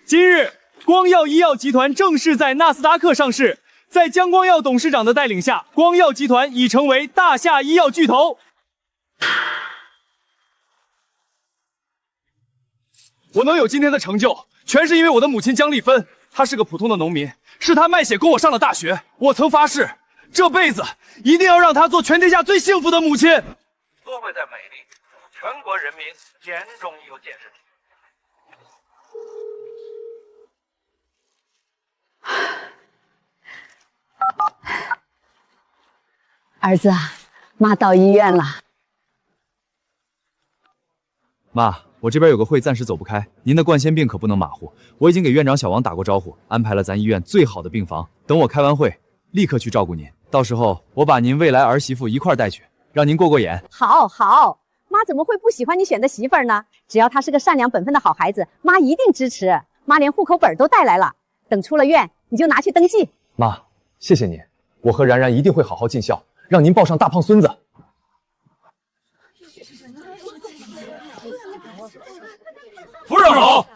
今日，光耀医药集团正式在纳斯达克上市。在姜光耀董事长的带领下，光耀集团已成为大夏医药巨头。我能有今天的成就，全是因为我的母亲姜丽芬。她是个普通的农民，是她卖血供我上了大学。我曾发誓，这辈子一定要让她做全天下最幸福的母亲。多贵的美丽，全国人民眼中有见识。儿子啊，妈到医院了。妈，我这边有个会暂时走不开，您的冠心病可不能马虎。我已经给院长小王打过招呼，安排了咱医院最好的病房。等我开完会，立刻去照顾您。到时候我把您未来儿媳妇一块带去，让您过过眼。好，好，妈怎么会不喜欢你选的媳妇儿呢？只要她是个善良本分的好孩子，妈一定支持。妈连户口本都带来了，等出了院你就拿去登记。妈，谢谢您，我和然然一定会好好尽孝，让您抱上大胖孙子。夫人好，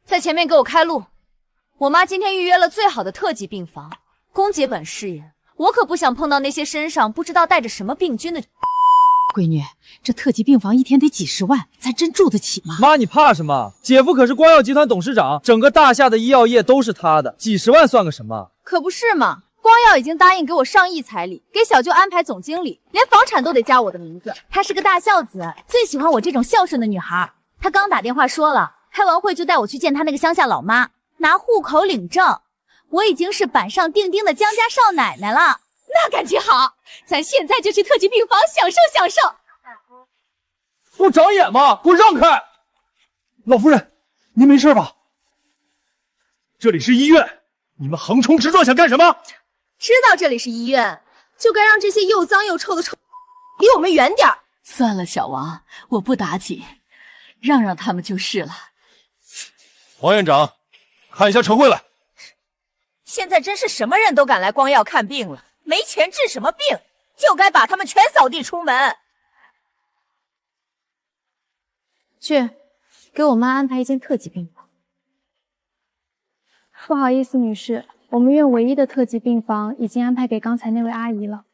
在前面给我开路。我妈今天预约了最好的特级病房，公姐本是人，我可不想碰到那些身上不知道带着什么病菌的。闺女，这特级病房一天得几十万，咱真住得起吗？妈，你怕什么？姐夫可是光耀集团董事长，整个大夏的医药业都是他的，几十万算个什么？可不是嘛，光耀已经答应给我上亿彩礼，给小舅安排总经理，连房产都得加我的名字。他是个大孝子，最喜欢我这种孝顺的女孩。他刚打电话说了，开完会就带我去见他那个乡下老妈，拿户口领证。我已经是板上钉钉的姜家少奶奶了。那感情好，咱现在就去特级病房享受享受。不长眼吗？给我让开！老夫人，您没事吧？这里是医院，你们横冲直撞想干什么？知道这里是医院，就该让这些又脏又臭的臭离我们远点儿。算了，小王，我不打紧，让让他们就是了。王院长，看一下陈慧来。现在真是什么人都敢来光耀看病了，没钱治什么病，就该把他们全扫地出门。去，给我妈安排一间特级病房。不好意思，女士，我们院唯一的特级病房已经安排给刚才那位阿姨了。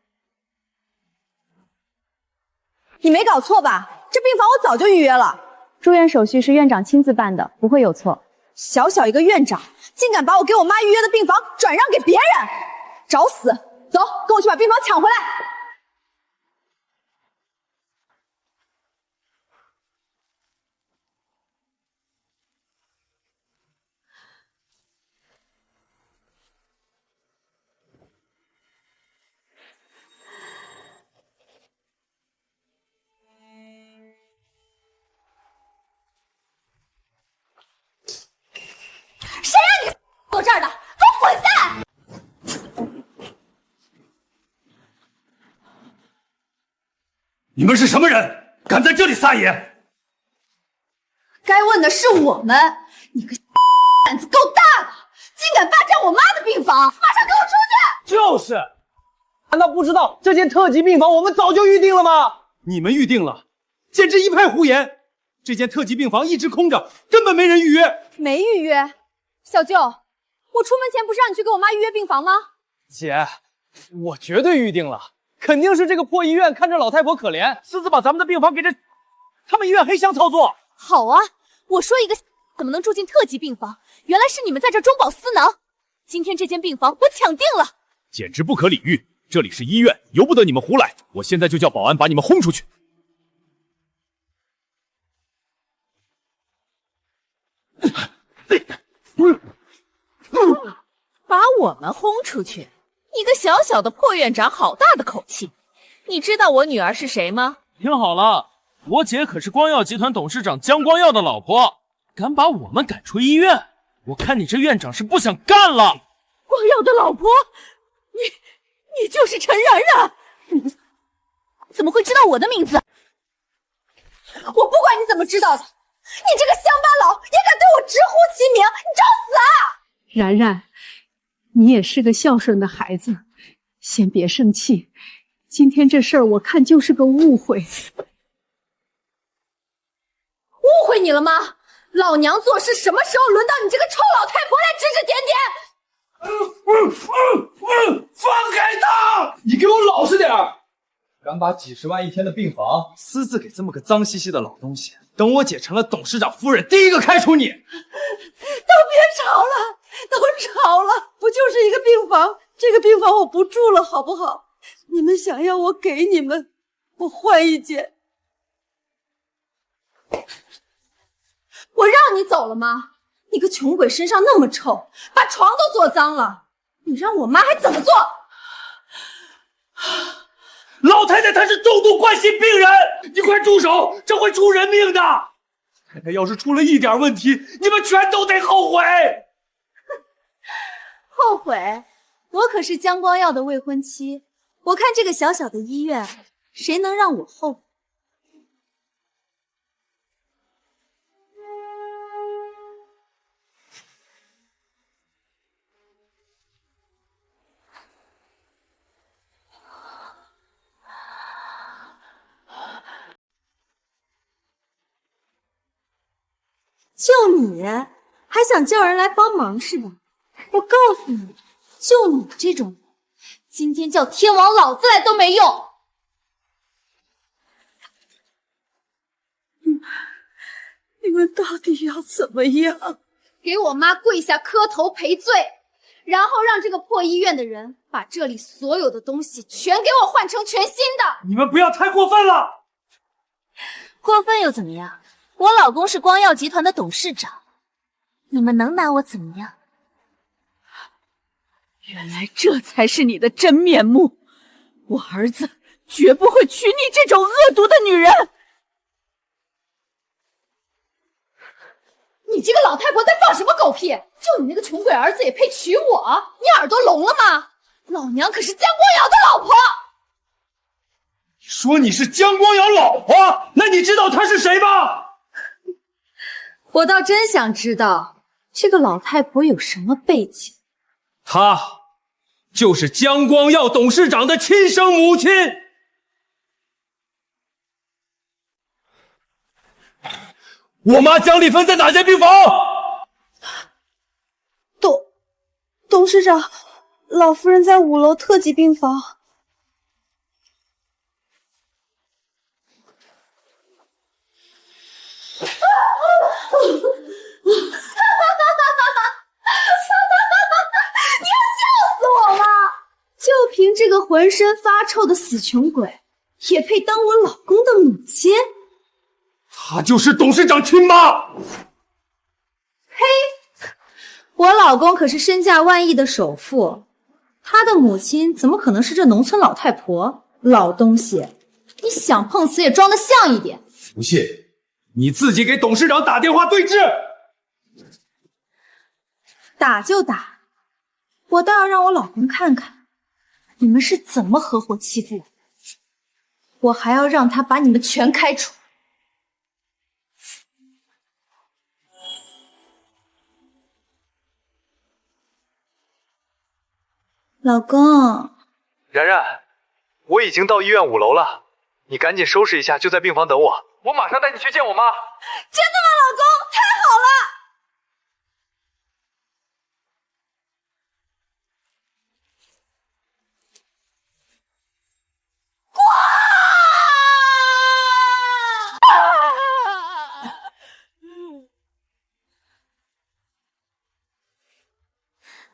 你没搞错吧？这病房我早就预约了。住院手续是院长亲自办的，不会有错。小小一个院长，竟敢把我给我妈预约的病房转让给别人，找死！走，跟我去把病房抢回来。谁让你坐这儿的？给我滚下！你们是什么人？敢在这里撒野？该问的是我们，你个胆子够大的，竟敢霸占我妈的病房，马上给我出去！就是，难道不知道这间特级病房我们早就预定了吗？你们预定了，简直一派胡言！这间特级病房一直空着，根本没人预约。没预约。小舅，我出门前不是让你去给我妈预约病房吗？姐，我绝对预定了，肯定是这个破医院看着老太婆可怜，私自把咱们的病房给这他们医院黑箱操作。好啊，我说一个怎么能住进特级病房？原来是你们在这中饱私囊。今天这间病房我抢定了，简直不可理喻！这里是医院，由不得你们胡来！我现在就叫保安把你们轰出去！把我们轰出去？你个小小的破院长，好大的口气！你知道我女儿是谁吗？听好了，我姐可是光耀集团董事长姜光耀的老婆，敢把我们赶出医院，我看你这院长是不想干了。光耀的老婆，你就是陈然然？你怎么会知道我的名字？我不管你怎么知道的，你这个乡巴佬也敢对我直呼其名，你找死啊！然然，你也是个孝顺的孩子，先别生气。今天这事儿我看就是个误会。误会你了吗？老娘做事什么时候轮到你这个臭老太婆来指指点点？放开他！你给我老实点儿！敢把几十万一天的病房私自给这么个脏兮兮的老东西，等我姐成了董事长夫人，第一个开除你！都别吵了，都吵了，不就是一个病房？这个病房我不住了，好不好？你们想要我给你们，我换一间。我让你走了吗？你个穷鬼身上那么臭，把床都坐脏了，你让我妈还怎么做？老太太她是重度冠心病人，你快住手，这会出人命的！太太要是出了一点问题，你们全都得后悔。后悔？我可是江光耀的未婚妻，我看这个小小的医院，谁能让我后悔？就你还想叫人来帮忙是吧？我告诉你，就你这种人，今天叫天王老子来都没用。你们到底要怎么样？给我妈跪下磕头赔罪，然后让这个破医院的人把这里所有的东西全给我换成全新的。你们不要太过分了！过分又怎么样？我老公是光耀集团的董事长，你们能拿我怎么样？原来这才是你的真面目！我儿子绝不会娶你这种恶毒的女人！你这个老太婆在放什么狗屁？就你那个穷鬼儿子也配娶我？你耳朵聋了吗？老娘可是江光瑶的老婆！你说你是江光瑶老婆，那你知道她是谁吗？我倒真想知道这个老太婆有什么背景。她就是江光耀董事长的亲生母亲。我妈江丽芬在哪间病房？董事长，老夫人在5楼特级病房。你要笑死我了！就凭这个浑身发臭的死穷鬼，也配当我老公的母亲？她就是董事长亲妈。嘿，我老公可是身价万亿的首富，他的母亲怎么可能是这农村老太婆？老东西，你想碰瓷也装得像一点。不信，你自己给董事长打电话对质。打就打，我倒要让我老公看看，你们是怎么合伙欺负我。我还要让他把你们全开除。老公，然然，我已经到医院5楼了，你赶紧收拾一下，就在病房等我，我马上带你去见我妈。真的吗，老公？太好了！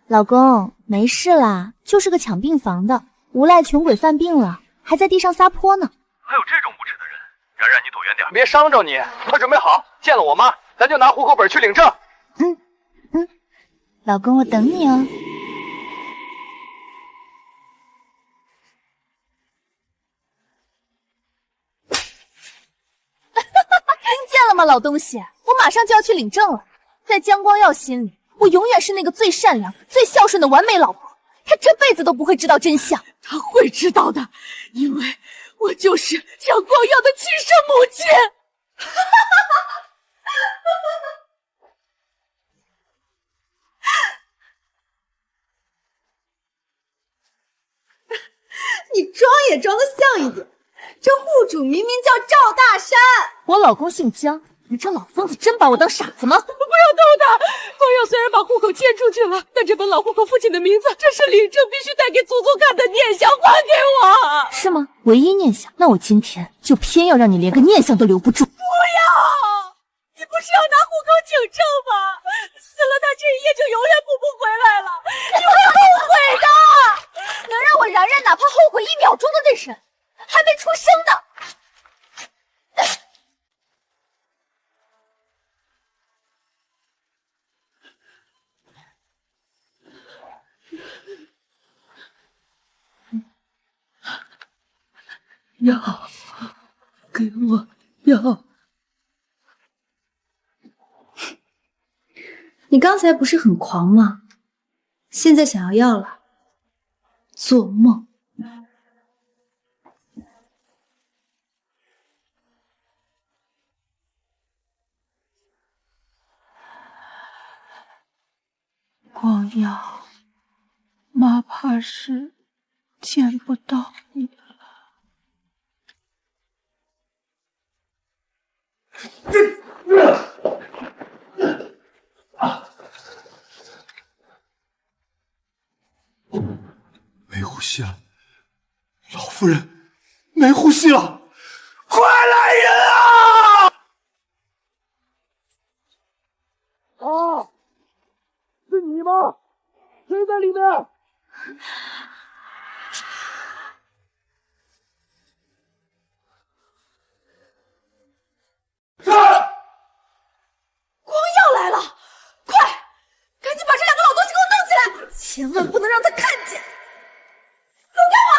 老公，没事啦，就是个抢病房的，无赖穷鬼犯病了，还在地上撒泼呢。还有这种无耻的人，然然，你躲远点，别伤着你。快准备好，见了我妈，咱就拿户口本去领证。老公，我等你哦。听见了吗，老东西？我马上就要去领证了。在江光耀心里，我永远是那个最善良、最孝顺的完美老婆，他这辈子都不会知道真相。他会知道的，因为我就是江光耀的亲生母亲。你装也装得像一点，这户主明明叫赵大山。我老公姓江，你这老疯子真把我当傻子吗？不要动他！光耀虽然把户口迁出去了，但这本老户口父亲的名字，这是领证必须带给祖宗看的念想，还给我！是吗？唯一念想？那我今天就偏要让你连个念想都留不住！不要！你不是要拿户口请证吗？死了他这一夜就永远补不回来了，你会后悔的！能让我然然哪怕后悔1秒钟的那人，还没出生呢！药，给我药！你刚才不是很狂吗？现在想要药了？做梦！光耀，妈怕是见不到你了。没呼吸了，老夫人没呼吸了，快来人啊！啊，是你吗？谁在里面？光耀来了，快，赶紧把这2个老东西给我弄起来，千万不能让他看见！走开我！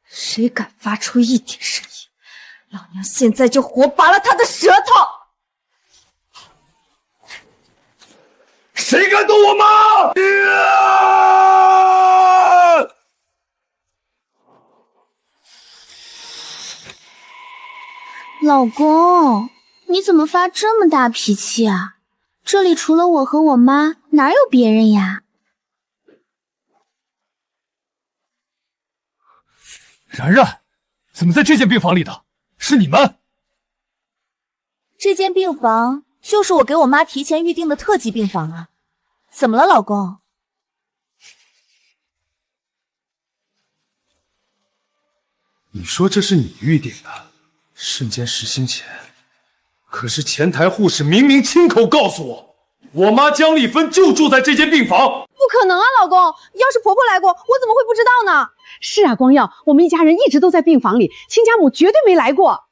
谁敢发出一点声音，老娘现在就活拔了他的舌头！谁敢动我妈？老公，你怎么发这么大脾气啊？这里除了我和我妈，哪有别人呀？然然，怎么在这间病房里的？是你们？这间病房就是我给我妈提前预定的特级病房啊。怎么了，老公？你说这是你预定的，瞬间实行前，可是前台护士明明亲口告诉我，我妈江丽芬就住在这间病房。不可能啊，老公！要是婆婆来过，我怎么会不知道呢？是啊，光耀，我们一家人一直都在病房里，亲家母绝对没来过。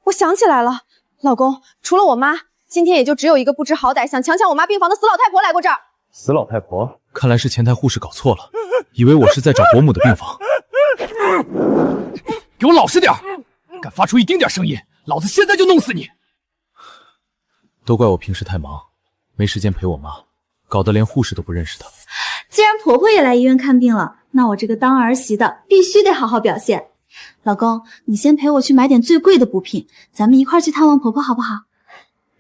我想起来了，老公，除了我妈，今天也就只有一个不知好歹想强抢我妈病房的死老太婆来过这儿。死老太婆，看来是前台护士搞错了，以为我是在找伯母的病房。给我老实点，敢发出一丁点声音，老子现在就弄死你！都怪我平时太忙，没时间陪我妈，搞得连护士都不认识她。既然婆婆也来医院看病了，那我这个当儿媳的必须得好好表现。老公，你先陪我去买点最贵的补品，咱们一块去探望婆婆好不好？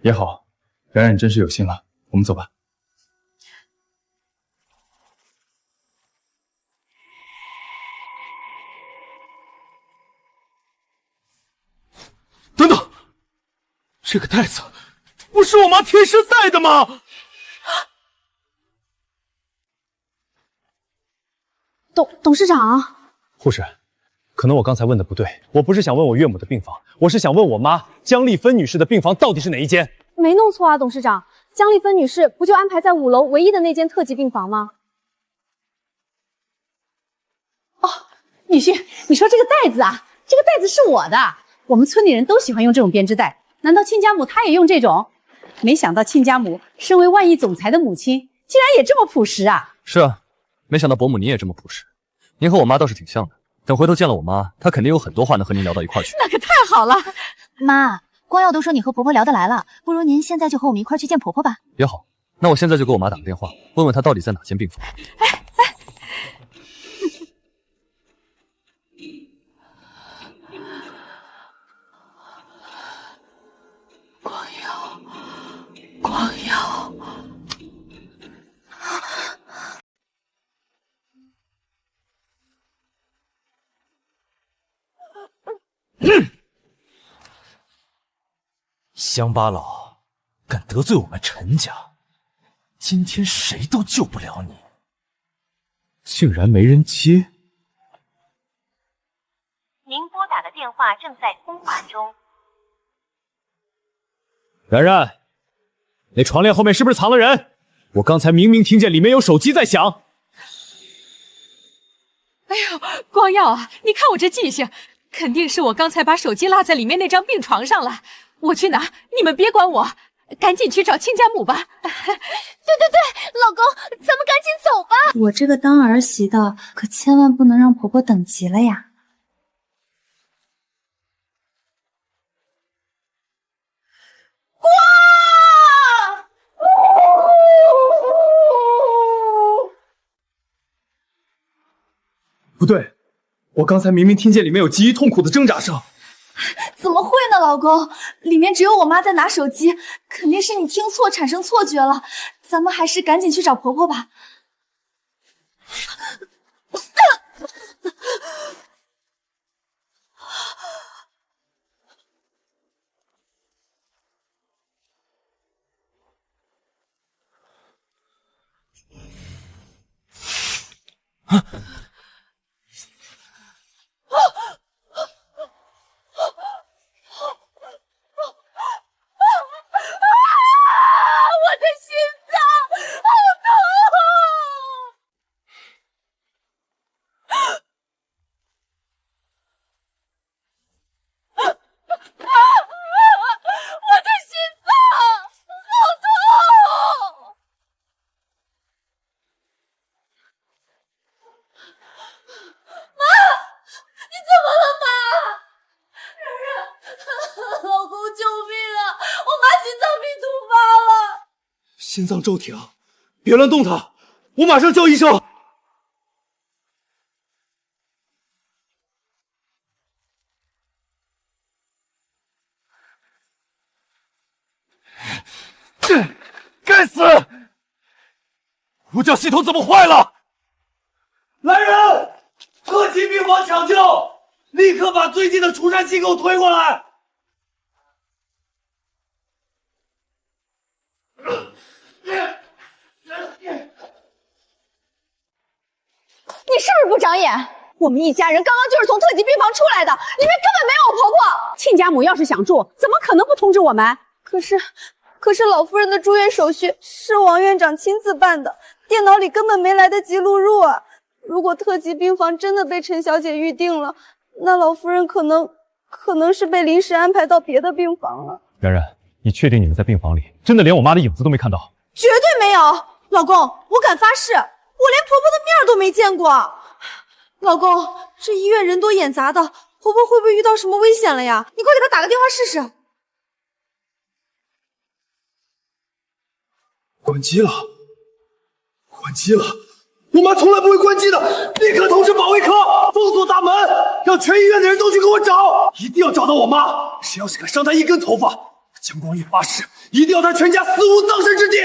也好，然然你真是有心了，我们走吧。等等，这个袋子不是我妈贴身带的吗？董事长，护士，可能我刚才问的不对，我不是想问我岳母的病房，我是想问我妈江丽芬女士的病房到底是哪一间？没弄错啊，董事长，江丽芬女士不就安排在5楼唯一的那间特级病房吗？哦，女婿，你说这个袋子啊，这个袋子是我的，我们村里人都喜欢用这种编织袋，难道亲家母她也用这种？没想到亲家母身为万亿总裁的母亲，竟然也这么朴实啊！是啊，没想到伯母你也这么朴实。您和我妈倒是挺像的，等回头见了我妈，她肯定有很多话能和您聊到一块去。那可太好了！妈，光耀都说你和婆婆聊得来了，不如您现在就和我们一块去见婆婆吧。也好，那我现在就给我妈打个电话，问问她到底在哪间病房。光耀。乡巴佬敢得罪我们陈家，今天谁都救不了你。竟然没人接。您拨打的电话正在通话中。然然，那床帘后面是不是藏了人？我刚才明明听见里面有手机在响。哎呦，光耀啊，你看我这记性，肯定是我刚才把手机落在里面那张病床上了。我去拿，你们别管我，赶紧去找亲家母吧。对，老公，咱们赶紧走吧。我这个当儿媳的，可千万不能让婆婆等急了呀。不对，我刚才明明听见里面有极其痛苦的挣扎声。怎么会呢，老公？里面只有我妈在拿手机，肯定是你听错产生错觉了。咱们还是赶紧去找婆婆吧。心脏骤停，别乱动他，我马上叫医生。该死！呼叫系统怎么坏了？来人，特级病房抢救，立刻把最近的除颤器给我推过来。你是不是不长眼？我们一家人刚刚就是从特级病房出来的，里面根本没有我婆婆。亲家母要是想住，怎么可能不通知我们？可是老夫人的住院手续是王院长亲自办的，电脑里根本没来得及录入啊。如果特级病房真的被陈小姐预定了，那老夫人可能是被临时安排到别的病房了。然然，你确定你们在病房里真的连我妈的影子都没看到？绝对没有，老公，我敢发誓，我连婆婆的面都没见过。老公，这医院人多眼杂的，婆婆会不会遇到什么危险了呀？你快给她打个电话试试。关机了，关机了！我妈从来不会关机的，立刻通知保卫科封锁大门，让全医院的人都去给我找，一定要找到我妈。谁要是敢伤她一根头发，江光义发誓一定要他全家死无葬身之地。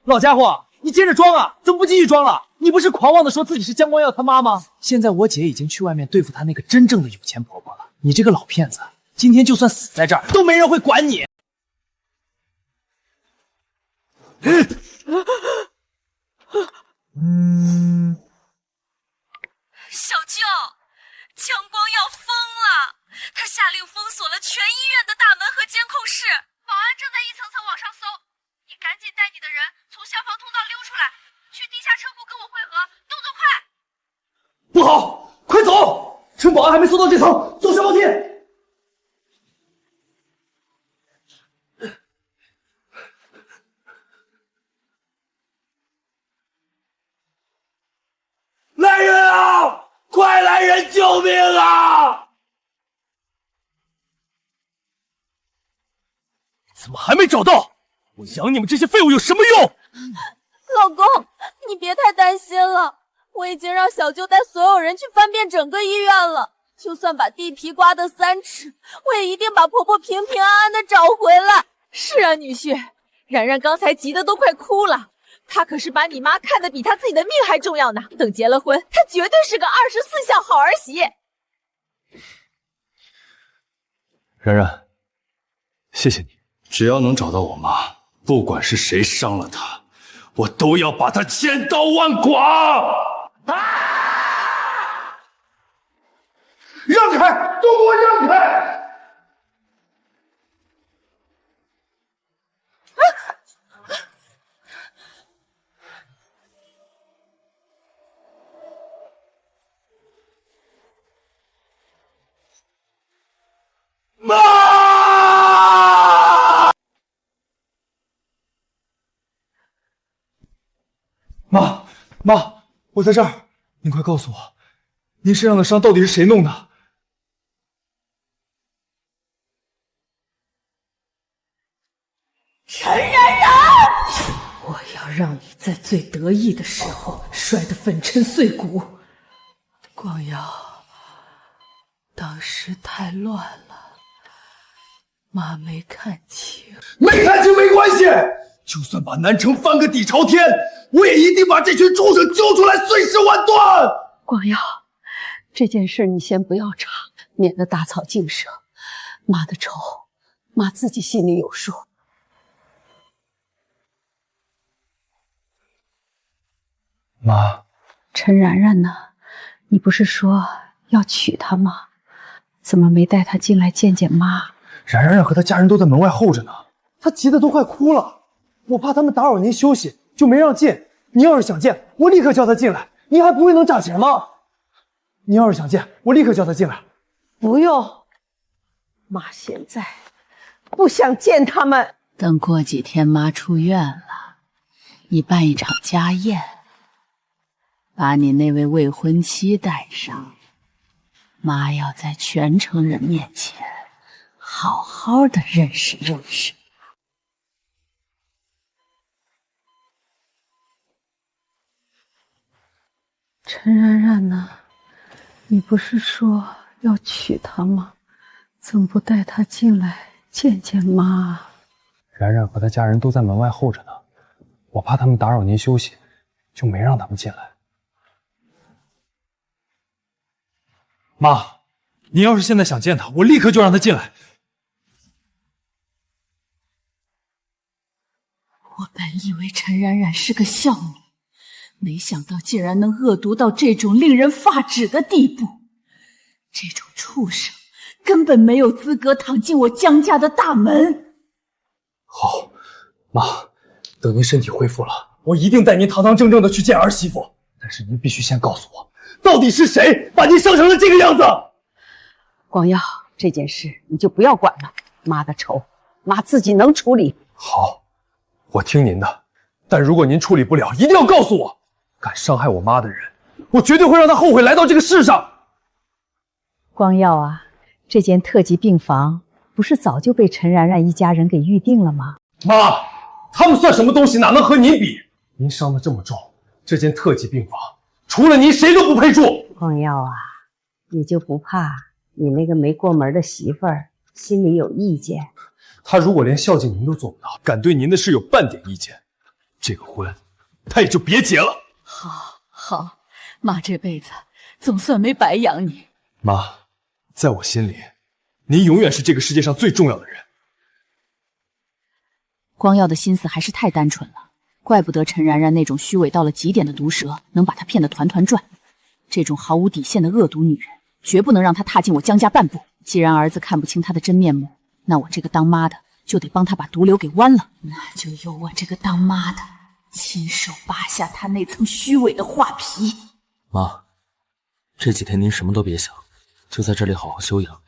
老家伙，你接着装啊！怎么不继续装了？你不是狂妄的说自己是江光耀他妈吗？现在我姐已经去外面对付她那个真正的有钱婆婆了。你这个老骗子，今天就算死在这儿，都没人会管你。小舅，江光耀疯了，他下令封锁了全医院的大门和监控室，保安正在一层层往上搜。你赶紧带你的人从消防通道溜出来，去地下车库跟我会合，动作快！不好，快走！趁保安还没搜到这层，走消防梯。来人啊！快来人救命啊！怎么还没找到？我养你们这些废物有什么用？老公，你别太担心了，我已经让小舅带所有人去翻遍整个医院了，就算把地皮刮得3尺，我也一定把婆婆平平安安的找回来。是啊，女婿，然然刚才急得都快哭了。他可是把你妈看得比他自己的命还重要呢。等结了婚，他绝对是个24孝好儿媳。然然，谢谢你。只要能找到我妈，不管是谁伤了她，我都要把她千刀万剐！让开，都给我让开！妈！妈，我在这儿，您快告诉我，您身上的伤到底是谁弄的？陈然然，我要让你在最得意的时候摔得粉身碎骨。光耀，当时太乱了，妈没看清。没看清没关系，就算把南城翻个底朝天，我也一定把这群畜生揪出来碎尸万段。光耀，这件事你先不要查，免得打草惊蛇。妈的仇，妈自己心里有数。妈，陈然然呢？你不是说要娶她吗？怎么没带她进来见见妈？冉冉和她家人都在门外候着呢，她急得都快哭了。我怕他们打扰您休息，就没让进。您要是想见，我立刻叫她进来。您还不会能trả钱吗？您要是想见，我立刻叫她进来。不用，妈现在不想见他们。等过几天妈出院了，你办一场家宴。把你那位未婚妻带上，妈要在全城人面前好好的认识认识。陈然然呢？你不是说要娶她吗？怎么不带她进来见见妈？冉冉和她家人都在门外候着呢，我怕他们打扰您休息，就没让他们进来。妈，您要是现在想见他，我立刻就让他进来。我本以为陈冉冉是个孝女，没想到竟然能恶毒到这种令人发指的地步。这种畜生根本没有资格躺进我江家的大门。好，妈，等您身体恢复了，我一定带您堂堂正正的去见儿媳妇。但是您必须先告诉我，到底是谁把您伤成了这个样子？光耀，这件事你就不要管了，妈的仇，妈自己能处理。好，我听您的，但如果您处理不了，一定要告诉我。敢伤害我妈的人，我绝对会让他后悔来到这个世上。光耀啊，这间特级病房不是早就被陈然然一家人给预定了吗？妈，他们算什么东西，哪能和您比？您伤得这么重，这间特级病房除了您谁都不配住。光耀啊，你就不怕你那个没过门的媳妇儿心里有意见？她如果连孝敬您都做不到，敢对您的事有半点意见，这个婚她也就别结了。好，妈这辈子总算没白养你。妈，在我心里，您永远是这个世界上最重要的人。光耀的心思还是太单纯了，怪不得陈然然那种虚伪到了极点的毒蛇能把他骗得团团转。这种毫无底线的恶毒女人，绝不能让她踏进我江家半步。既然儿子看不清她的真面目，那我这个当妈的就得帮她把毒瘤给剜了。那就由我这个当妈的亲手扒下她那层虚伪的画皮。妈，这几天您什么都别想，就在这里好好休养。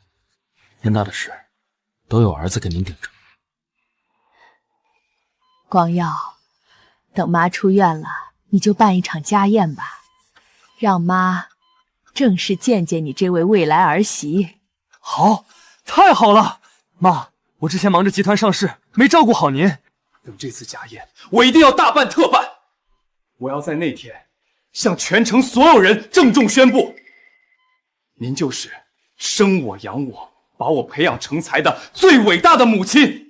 天大的事都有儿子给您顶着。光耀，等妈出院了，你就办一场家宴吧，让妈正式见见你这位未来儿媳。好，太好了！妈，我之前忙着集团上市，没照顾好您。等这次家宴，我一定要大办特办。我要在那天向全城所有人郑重宣布，您就是生我养我，把我培养成才的最伟大的母亲。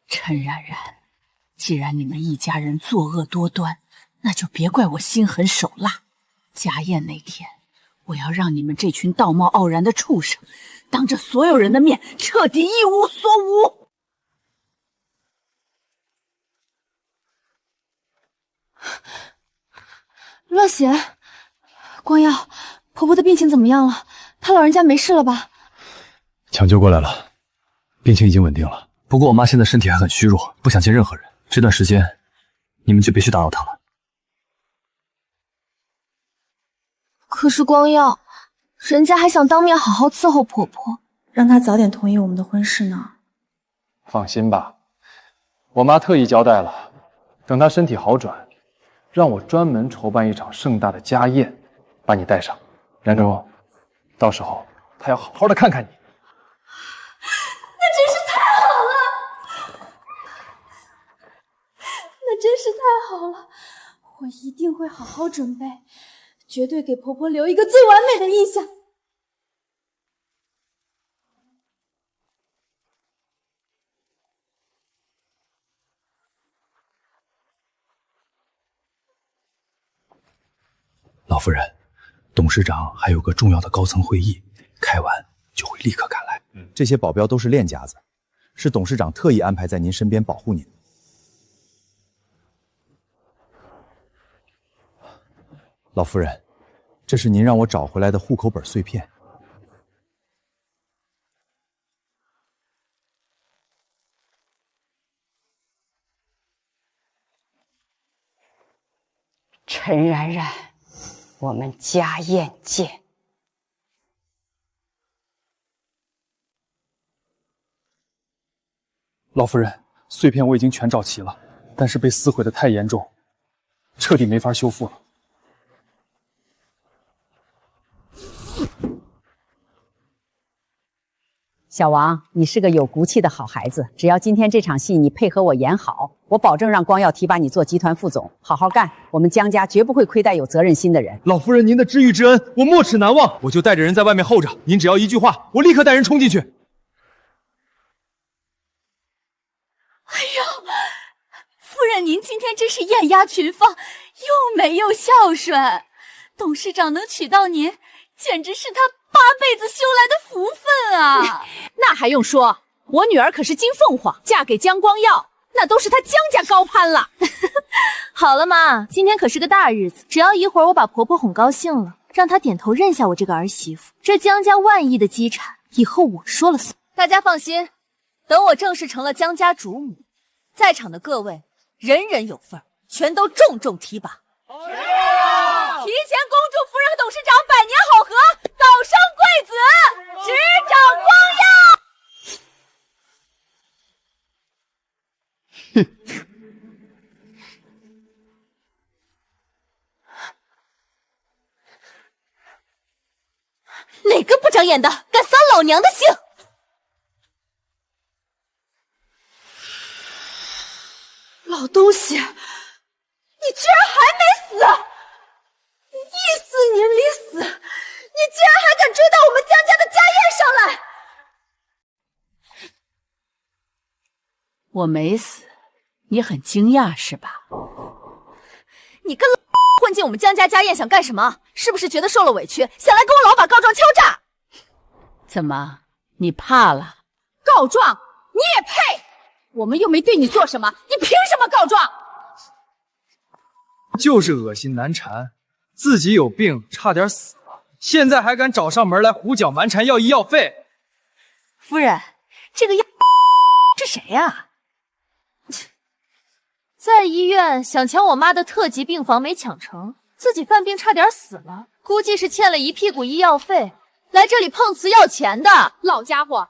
陈然然，既然你们一家人作恶多端，那就别怪我心狠手辣。家宴那天，我要让你们这群道貌岸然的畜生，当着所有人的面彻底一无所无。乱血，光耀，婆婆的病情怎么样了？她老人家没事了吧？抢救过来了，病情已经稳定了。不过我妈现在身体还很虚弱，不想见任何人。这段时间，你们就别去打扰她了。可是光耀，人家还想当面好好伺候婆婆，让她早点同意我们的婚事呢。放心吧，我妈特意交代了，等她身体好转，让我专门筹办一场盛大的家宴，把你带上。然中，到时候她要好好的看看你。那真是太好了，那真是太好了，我一定会好好准备，绝对给婆婆留一个最完美的印象。老夫人，董事长还有个重要的高层会议，开完就会立刻赶来。这些保镖都是练家子，是董事长特意安排在您身边保护您。老夫人，这是您让我找回来的户口本碎片。陈然然，我们家宴见。老夫人，碎片我已经全找齐了，但是被撕毁的太严重，彻底没法修复了。小王，你是个有骨气的好孩子，只要今天这场戏你配合我演好，我保证让光耀提拔你做集团副总，好好干。我们江家绝不会亏待有责任心的人。老夫人，您的知遇之恩，我没齿难忘。我就带着人在外面候着，您只要一句话，我立刻带人冲进去。哎呦，夫人您今天真是艳压群芳，又美又孝顺，董事长能娶到您，简直是他8辈子修来的福分啊！那还用说，我女儿可是金凤凰，嫁给江光耀，那都是他江家高攀了。好了妈，今天可是个大日子，只要一会儿我把婆婆哄高兴了，让她点头认下我这个儿媳妇，这江家万亿的积产以后我说了算。大家放心，等我正式成了江家主母，在场的各位人人有份，全都重重提拔。提前恭祝夫人和董事长百年好合，早生贵子，执掌光耀。哪个不长眼的敢扫老娘的兴？老东西，你居然还没死！你14年离死，你居然还敢追到我们江家的家宴上来！我没死，你很惊讶是吧？你跟老混进我们江家家宴想干什么？是不是觉得受了委屈，想来跟我老把告状敲诈？怎么，你怕了？告状？你也配？我们又没对你做什么，你凭什么告状？就是恶心难缠，自己有病差点死了，现在还敢找上门来胡搅蛮缠要医药费。夫人，这个是谁呀？在医院想抢我妈的特级病房没抢成，自己犯病差点死了，估计是欠了一屁股医药费，来这里碰瓷要钱的。老家伙，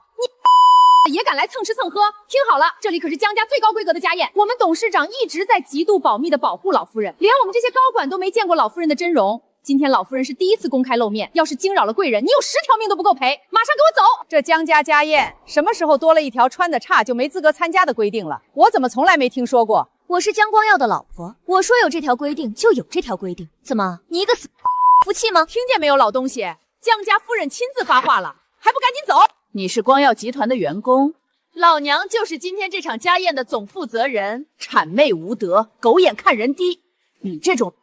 你也敢来蹭吃蹭喝？听好了，这里可是江家最高规格的家宴，我们董事长一直在极度保密的保护老夫人，连我们这些高管都没见过老夫人的真容。今天老夫人是第一次公开露面，要是惊扰了贵人，你有10条命都不够赔！马上给我走！这江家家宴什么时候多了一条穿得差就没资格参加的规定了？我怎么从来没听说过？我是江光耀的老婆，我说有这条规定就有这条规定。怎么，你一个死服气吗？听见没有，老东西，江家夫人亲自发话了，还不赶紧走！你是光耀集团的员工，老娘就是今天这场家宴的总负责人，谄媚无德，狗眼看人低，你这种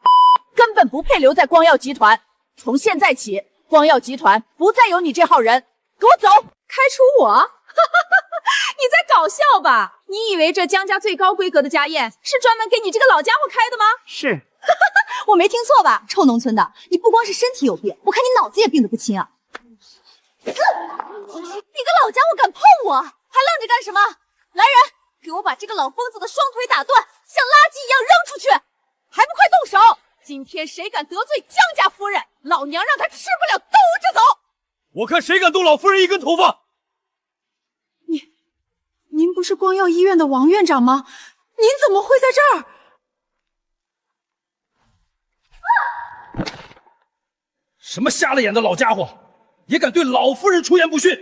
根本不配留在光耀集团。从现在起，光耀集团不再有你这号人，给我走！开除我？你在搞笑吧？你以为这江家最高规格的家宴是专门给你这个老家伙开的吗？是，我没听错吧？臭农村的，你不光是身体有病，我看你脑子也病得不轻啊！你个老家伙敢碰我，还愣着干什么？来人，给我把这个老疯子的双腿打断，像垃圾一样扔出去！还不快动手！今天谁敢得罪江家夫人，老娘让他吃不了兜着走！我看谁敢动老夫人一根头发！您不是光耀医院的王院长吗？您怎么会在这儿？什么瞎了眼的老家伙，也敢对老夫人出言不逊！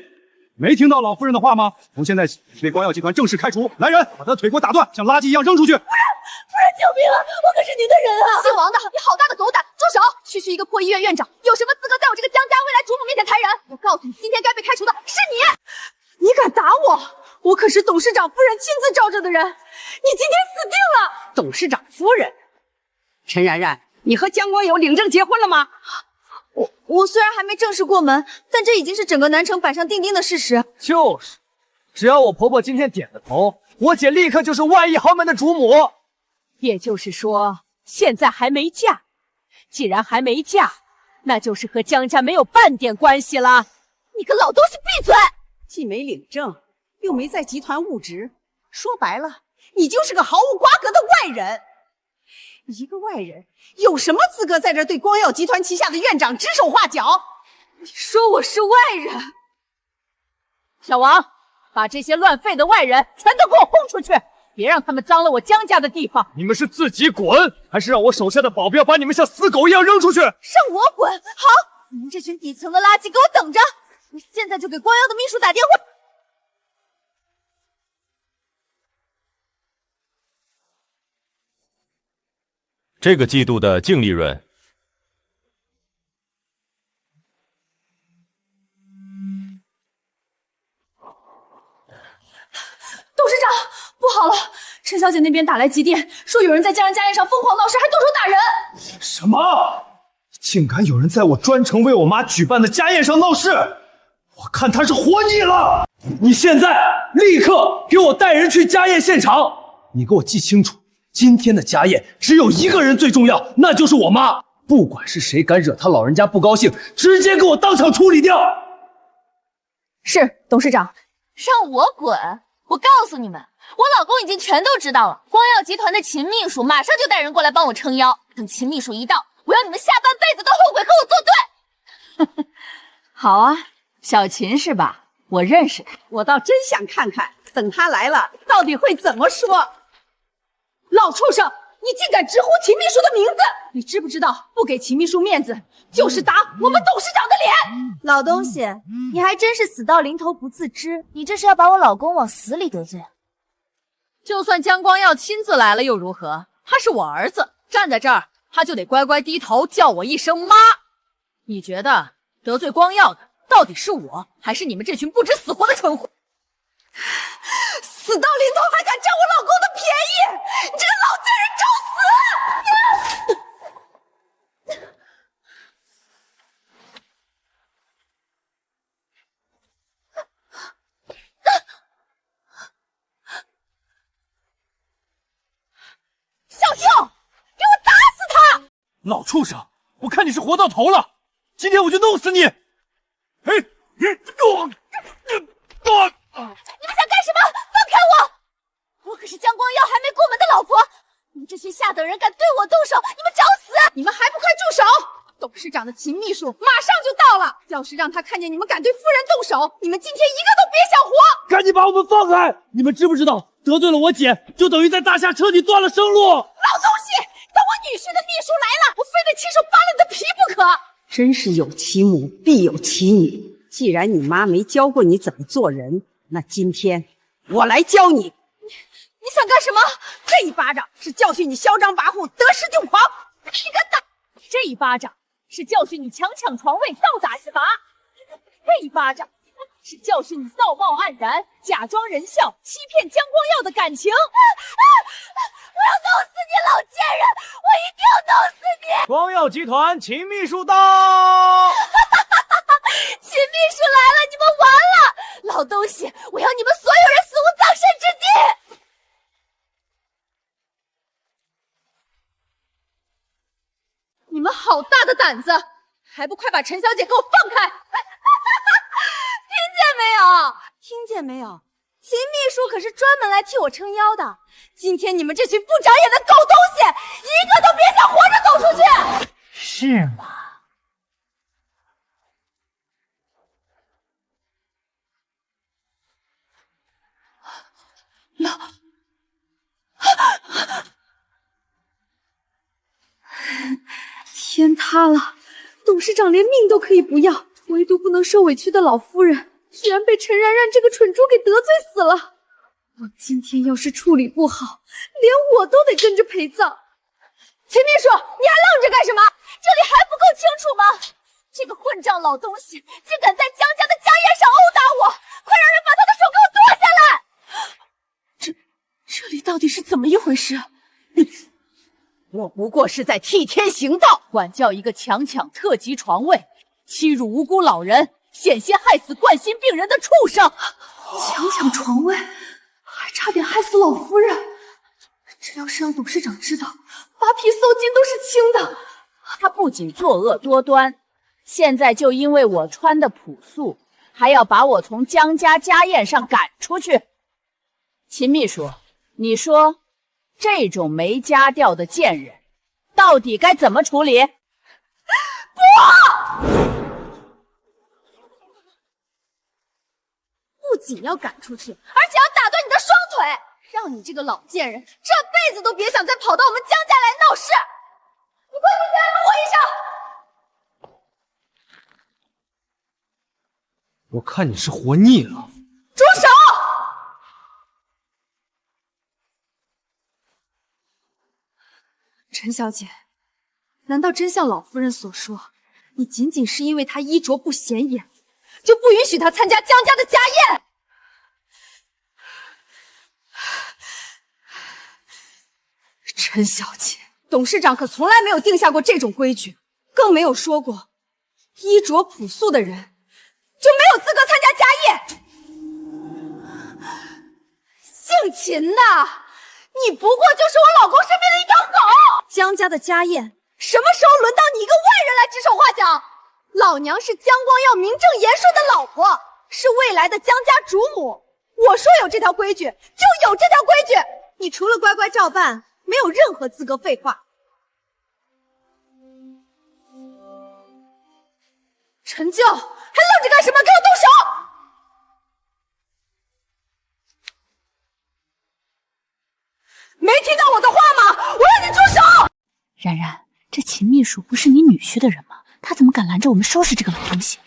没听到老夫人的话吗？从现在起对光耀集团正式开除！来人，把他的腿给我打断，像垃圾一样扔出去！夫人救命啊！我可是您的人啊！姓王的，你好大的狗胆！住手！区区一个破医院院长，有什么资格在我这个江家未来主母面前抬人？我告诉你，今天该被开除的是你！你敢打我？我可是董事长夫人亲自罩着的人，你今天死定了！董事长夫人，陈然然，你和江光友领证结婚了吗？我虽然还没正式过门，但这已经是整个南城板上钉钉的事实。就是，只要我婆婆今天点了头，我姐立刻就是万亿豪门的主母。也就是说，现在还没嫁。既然还没嫁，那就是和江家没有半点关系了。你个老东西，闭嘴！既没领证，又没在集团务职，说白了，你就是个毫无瓜葛的外人。一个外人有什么资格在这对光耀集团旗下的院长指手画脚？你说我是外人？小王，把这些乱吠的外人全都给我轰出去，别让他们脏了我江家的地方。你们是自己滚，还是让我手下的保镖把你们像死狗一样扔出去？让我滚！好，你们这群底层的垃圾，给我等着！我现在就给光耀的秘书打电话。这个季度的净利润，董事长，不好了！陈小姐那边打来急电，说有人在江人家宴上疯狂闹事，还动手打人。什么？竟敢有人在我专程为我妈举办的家宴上闹事！我看他是活腻了！你现在立刻给我带人去家宴现场！你给我记清楚，今天的家宴只有一个人最重要，那就是我妈。不管是谁敢惹她老人家不高兴，直接给我当场处理掉！是，董事长。让我滚！我告诉你们，我老公已经全都知道了。光耀集团的秦秘书马上就带人过来帮我撑腰。等秦秘书一到，我要你们下半辈子都后悔和我作对。好啊，小秦是吧？我认识他。我倒真想看看，等他来了到底会怎么说。老畜生，你竟敢直呼秦秘书的名字！你知不知道，不给秦秘书面子，就是打我们董事长的脸！老东西，你还真是死到临头不自知，你这是要把我老公往死里得罪啊！就算江光耀亲自来了又如何？他是我儿子，站在这儿他就得乖乖低头叫我一声妈。你觉得得罪光耀的到底是我，还是你们这群不知死活的蠢货？死到临头还敢占我老公的便宜，你这个老贱人，找死！小舅，给我打死他！老畜生，我看你是活到头了，今天我就弄死你！你们想干什么？放开我！我可是江光耀还没过门的老婆，你们这群下等人敢对我动手，你们找死！你们还不快住手！董事长的秦秘书马上就到了，要是让他看见你们敢对夫人动手，你们今天一个都别想活！赶紧把我们放开！你们知不知道，得罪了我姐，就等于在大夏彻底断了生路！老东西，等我女婿的秘书来了，我非得亲手扒了你的皮不可！真是有其母必有其女。既然你妈没教过你怎么做人，那今天我来教你。你想干什么？这一巴掌是教训你嚣张跋扈、得势就狂。你敢打？这一巴掌是教训你强抢床位、倒打一耙。这一巴掌是教训你道貌岸然、假装仁孝、欺骗江光耀的感情。我要弄死你，老贱人！我一定要弄死你！光耀集团秦秘书到。书来了，你们完了！老东西，我要你们所有人死无葬身之地！你们好大的胆子，还不快把陈小姐给我放开！听见没有？听见没有？秦秘书可是专门来替我撑腰的。今天你们这群不长眼的狗东西，一个都别想活着走出去！是吗？天塌了！董事长连命都可以不要，唯独不能受委屈的老夫人，居然被陈然然这个蠢猪给得罪死了。我今天要是处理不好，连我都得跟着陪葬。秦秘书，你还愣着干什么？这里还不够清楚吗？这个混账老东西竟敢在江家的家宴上殴打我！快让人把他的手给我剁下来！这里到底是怎么一回事？我不过是在替天行道，管教一个强抢特级床位、欺辱无辜老人、险些害死冠心病人的畜生！强抢床位，还差点害死老夫人。这要是让董事长知道，扒皮搜金都是轻的。他不仅作恶多端，现在就因为我穿的朴素，还要把我从江家家宴上赶出去。秦秘书，你说这种没家调的贱人，到底该怎么处理？不仅要赶出去，而且要打断你的双腿，让你这个老贱人这辈子都别想再跑到我们江家来闹事！你快跪下来帮我一声！我看你是活腻了。住手！陈小姐，难道真像老夫人所说，你仅仅是因为她衣着不显眼，就不允许她参加江家的家宴？陈小姐，董事长可从来没有定下过这种规矩，更没有说过衣着朴素的人就没有资格参加家宴。姓秦的，你不过就是我老公身边的一条狗！江家的家宴，什么时候轮到你一个外人来指手画脚？老娘是江光耀名正言顺的老婆，是未来的江家主母。我说有这条规矩，就有这条规矩。你除了乖乖照办，没有任何资格废话。陈旧，还愣着干什么？给我动手！没听到我的话吗？我让你住手！然然，这秦秘书不是你女婿的人吗？他怎么敢拦着我们收拾这个老东西？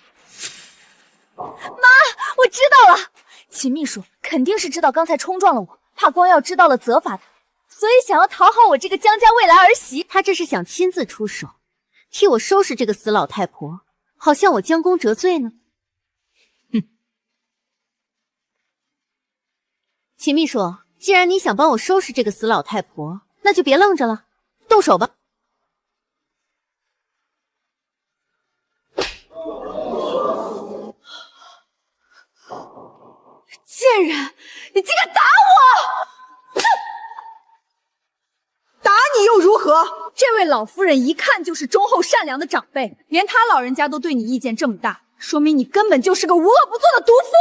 妈，我知道了。秦秘书肯定是知道刚才冲撞了我，怕光耀知道了责罚他，所以想要讨好我这个江家未来儿媳。他这是想亲自出手，替我收拾这个死老太婆，好像我将功折罪呢。秦秘书，既然你想帮我收拾这个死老太婆，那就别愣着了，动手吧。贱人，你竟敢打我！打你又如何？这位老夫人一看就是忠厚善良的长辈，连她老人家都对你意见这么大，说明你根本就是个无恶不作的毒妇。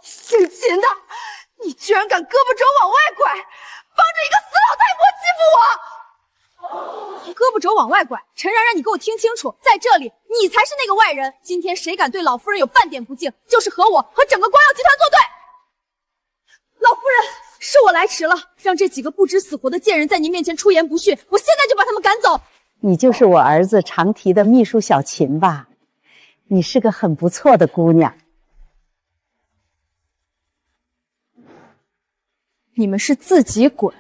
姓秦的，你居然敢胳膊肘往外拐，帮着一个死老太婆欺负我！胳膊肘往外拐，陈然然，你给我听清楚，在这里你才是那个外人。今天谁敢对老夫人有半点不敬，就是和我和整个光耀集团作对。老夫人，是我来迟了，让这几个不知死活的贱人在您面前出言不逊，我现在就把他们赶走。你就是我儿子常提的秘书小秦吧？你是个很不错的姑娘。你们是自己滚，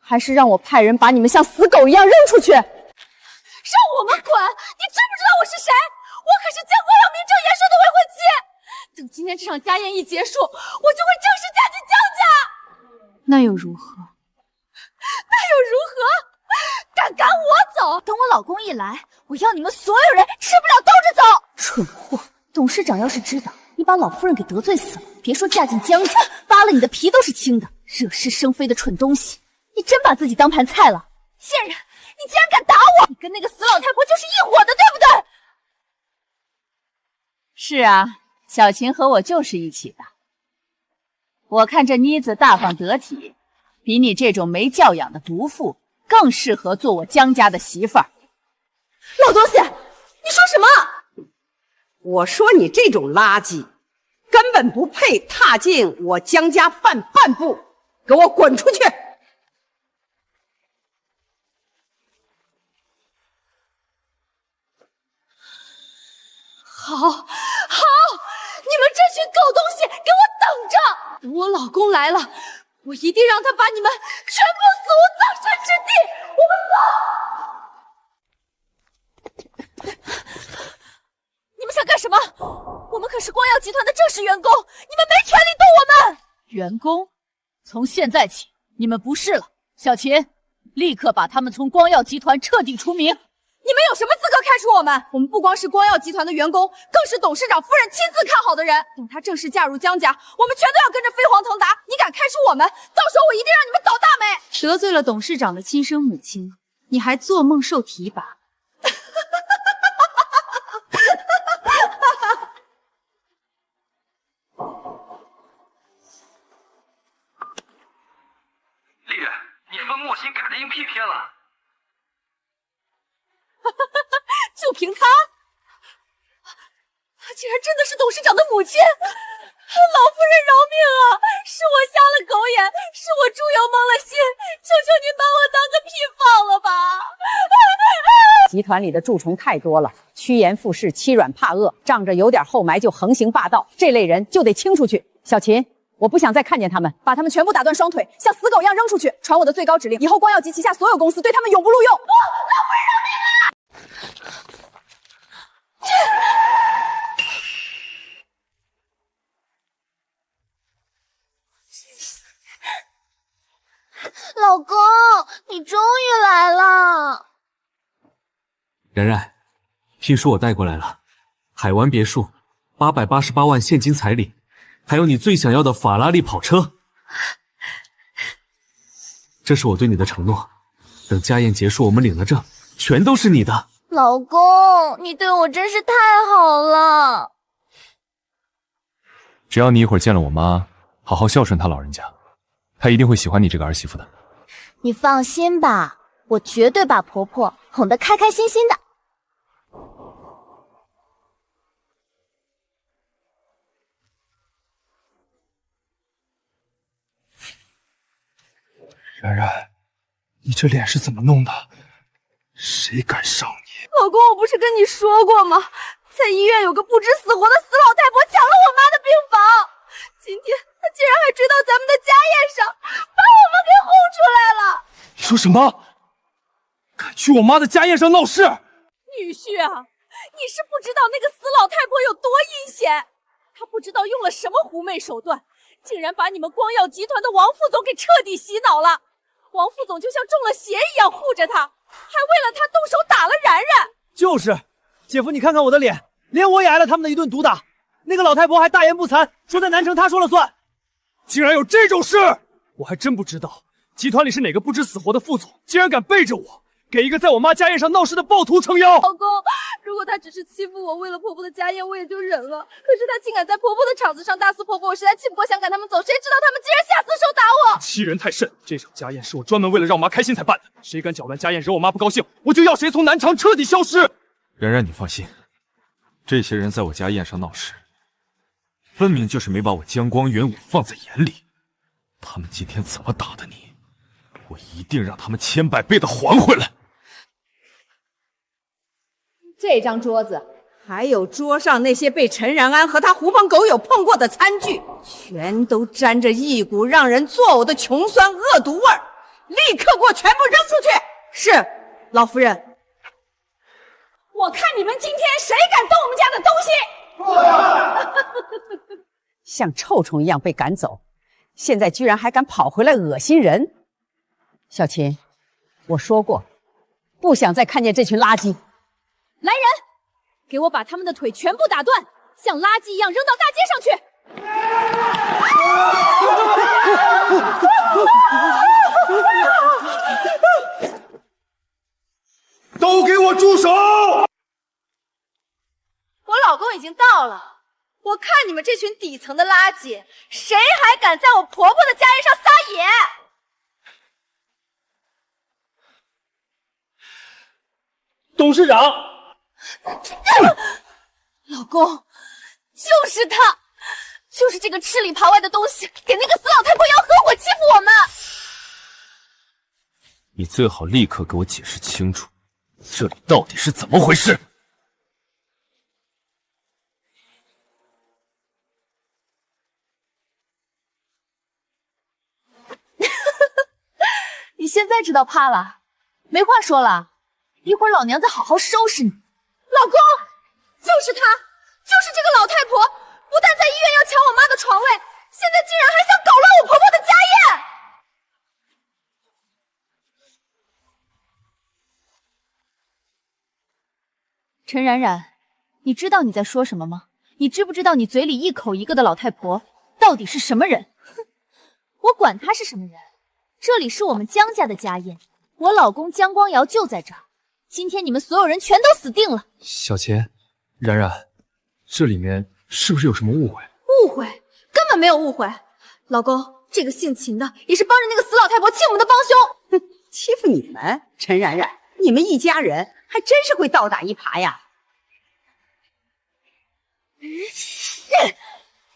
还是让我派人把你们像死狗一样扔出去？让我们滚？你知不知道我是谁？我可是江光耀名正言顺的未婚妻。等今天这场家宴一结束，我就会正式嫁进江家。那又如何？敢赶我走？等我老公一来，我要你们所有人吃不了兜着走！蠢货！董事长要是知道你你把老夫人给得罪死了，别说嫁进江家，扒了你的皮都是青的。惹是生非的蠢东西，你真把自己当盘菜了！贱人，你竟然敢打我！你跟那个死老太婆就是一伙的，对不对？是啊，小琴和我就是一起的。我看这妮子大方得体，比你这种没教养的毒妇更适合做我江家的媳妇儿。老东西，你说什么？我说你这种垃圾，根本不配踏进我江家半步，给我滚出去！好，你们这群狗东西，给我等着！等我老公来了，我一定让他把你们全部死无葬身之地！我们走！你们想干什么？我们可是光耀集团的正式员工，你们没权利动我们！员工？从现在起，你们不是了。小琴，立刻把他们从光耀集团彻底除名。你们有什么资格开除我们？我们不光是光耀集团的员工，更是董事长夫人亲自看好的人。等她正式嫁入江家，我们全都要跟着飞黄腾达。你敢开除我们，到时候我一定让你们倒大霉！得罪了董事长的亲生母亲，你还做梦受提拔？丽月，你分墨心改的硬屁偏了。就凭他，竟然真的是董事长的母亲！老夫人饶命啊！是我瞎了狗眼，是我猪油蒙了心，求求您把我当个屁放了吧！集团里的蛀虫太多了，趋炎附势，欺软怕恶，仗着有点后埋就横行霸道，这类人就得清出去。小琴，我不想再看见他们，把他们全部打断双腿，像死狗一样扔出去！传我的最高指令，以后光耀集旗下所有公司对他们永不录用！老夫人饶命啊！老公，你终于来了！然然，聘书我带过来了，海湾别墅，888万现金彩礼，还有你最想要的法拉利跑车。这是我对你的承诺，等家宴结束，我们领了证，全都是你的。老公，你对我真是太好了。只要你一会儿见了我妈，好好孝顺她老人家，她一定会喜欢你这个儿媳妇的。你放心吧，我绝对把婆婆哄得开开心心的。然然，你这脸是怎么弄的？谁敢上你？老公，我不是跟你说过吗？在医院有个不知死活的死老太婆抢了我妈的病房，今天她竟然还追到咱们的家宴上，把我们给轰出来了！你说什么？敢去我妈的家宴上闹事？女婿啊，你是不知道那个死老太婆有多阴险，她不知道用了什么狐媚手段，竟然把你们光耀集团的王副总给彻底洗脑了。王副总就像中了邪一样护着他，还为了他动手打了然然。就是，姐夫，你看看我的脸，连我也挨了他们的一顿毒打。那个老太婆还大言不惭，说在南城她说了算。竟然有这种事，我还真不知道集团里是哪个不知死活的副总，竟然敢背着我给一个在我妈家宴上闹事的暴徒撑腰。老公，如果他只是欺负我，为了婆婆的家宴我也就忍了，可是他竟敢在婆婆的场子上大肆婆婆，我实在气不过，想赶他们走，谁知道他们竟然下死手打我！欺人太甚！这场家宴是我专门为了让我妈开心才办的，谁敢搅乱家宴惹我妈不高兴，我就要谁从南城彻底消失。然然，你放心，这些人在我家宴上闹事，分明就是没把我江光元武放在眼里。他们今天怎么打的你，我一定让他们千百倍的还回来。这张桌子，还有桌上那些被陈然安和他狐朋狗友碰过的餐具，全都沾着一股让人作呕的穷酸恶毒味儿，立刻给我全部扔出去！是，老夫人。我看你们今天谁敢动我们家的东西！像臭虫一样被赶走，现在居然还敢跑回来恶心人！小琴，我说过，不想再看见这群垃圾。来人，给我把他们的腿全部打断，像垃圾一样扔到大街上去！都给我住手！我老公已经到了，我看你们这群底层的垃圾，谁还敢在我婆婆的家业上撒野？董事长，老公，就是他，就是这个吃里扒外的东西，给那个死老太婆要合伙欺负我们。你最好立刻给我解释清楚，这里到底是怎么回事？你现在知道怕了，没话说了，一会儿老娘再好好收拾你。老公，就是他，就是这个老太婆，不但在医院要抢我妈的床位，现在竟然还想搞乱我婆婆的家业。陈冉冉，你知道你在说什么吗？你知不知道你嘴里一口一个的老太婆到底是什么人？哼，我管她是什么人，这里是我们江家的家业，我老公江光瑶就在这儿。今天你们所有人全都死定了。小钱，冉冉，这里面是不是有什么误会？误会？根本没有误会。老公，这个姓秦的也是帮着那个死老太婆欺负我们的帮凶。哼，欺负你们？陈冉冉，你们一家人还真是会倒打一耙呀！